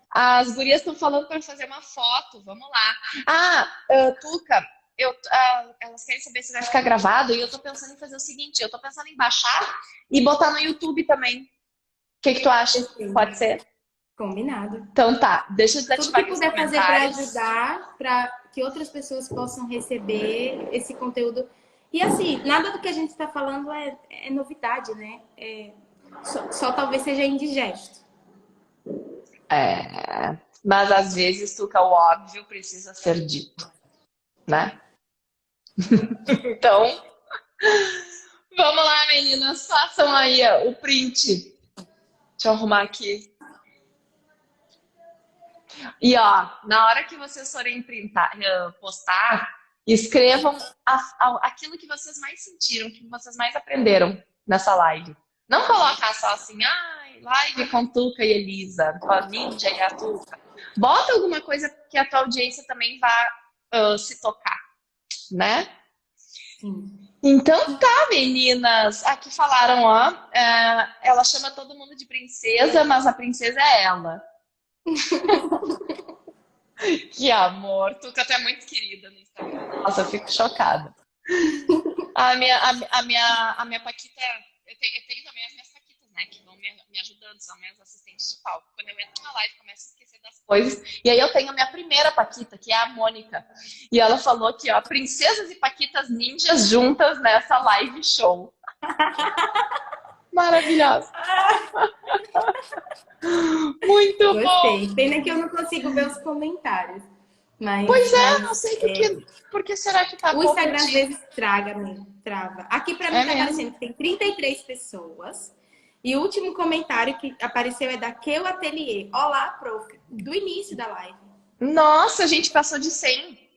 As gurias estão falando para fazer uma foto, vamos lá. Tuca, elas querem saber se vai ficar gravado e eu tô pensando em fazer o seguinte, eu tô pensando em baixar e botar no YouTube também. O que tu acha? Pode ser? Combinado. Então tá, deixa eu Tudo desativar que aqui os puder fazer para comentários. ajudar, para que outras pessoas possam receber esse conteúdo. E assim, nada do que a gente está falando é novidade, né? Só talvez seja indigesto. Mas às vezes, Tuca, o óbvio precisa ser dito, né? Então, vamos lá, meninas, façam aí o print. Deixa eu arrumar aqui. E ó, na hora que vocês forem postar, escrevam aquilo que vocês mais sentiram, que vocês mais aprenderam nessa live. Não colocar só assim, live com Tuca e Elisa, com a Ninja e a Tuca. Bota alguma coisa que a tua audiência também vá se tocar, né? Sim. Então tá, meninas. Aqui falaram, ela chama todo mundo de princesa, mas a princesa é ela. Que amor. Tuca, tu é muito querida no Instagram. Nossa, eu fico chocada. A minha Paquita, eu tenho também as minhas Paquitas, né? Que vão me ajudando, são minhas assistentes de palco. Quando eu entro na live, começo a esquecer das coisas. E aí eu tenho a minha primeira Paquita, que é a Mônica. E ela falou que, ó, princesas e Paquitas ninjas juntas nessa live show. Maravilhosa. Muito bom. Gostei. Pena que eu não consigo ver os comentários. Pois é, não sei por que será que tá o Instagram às vezes trava. Aqui pra mim tá aparecendo que tem 33 pessoas. E o último comentário que apareceu é da Keu Atelier. Olá, prof. Do início da live. Nossa, a gente passou de 100.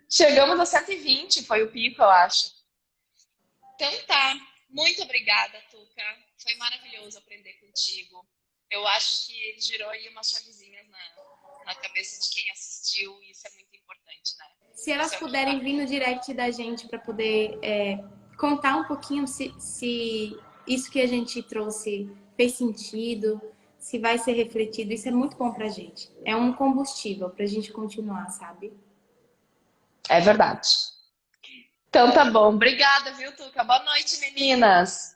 Chegamos a 120, foi o pico, eu acho. Então tá. Muito obrigada, Tuca. Foi maravilhoso aprender contigo. Eu acho que girou aí umas chavezinhas na cabeça de quem assistiu e isso é muito importante, né? Se elas puderem vir no direct da gente para poder contar um pouquinho se isso que a gente trouxe fez sentido, se vai ser refletido, isso é muito bom pra gente. É um combustível pra gente continuar, sabe? É verdade. Então tá bom. Obrigada, viu, Tuca? Boa noite, meninas.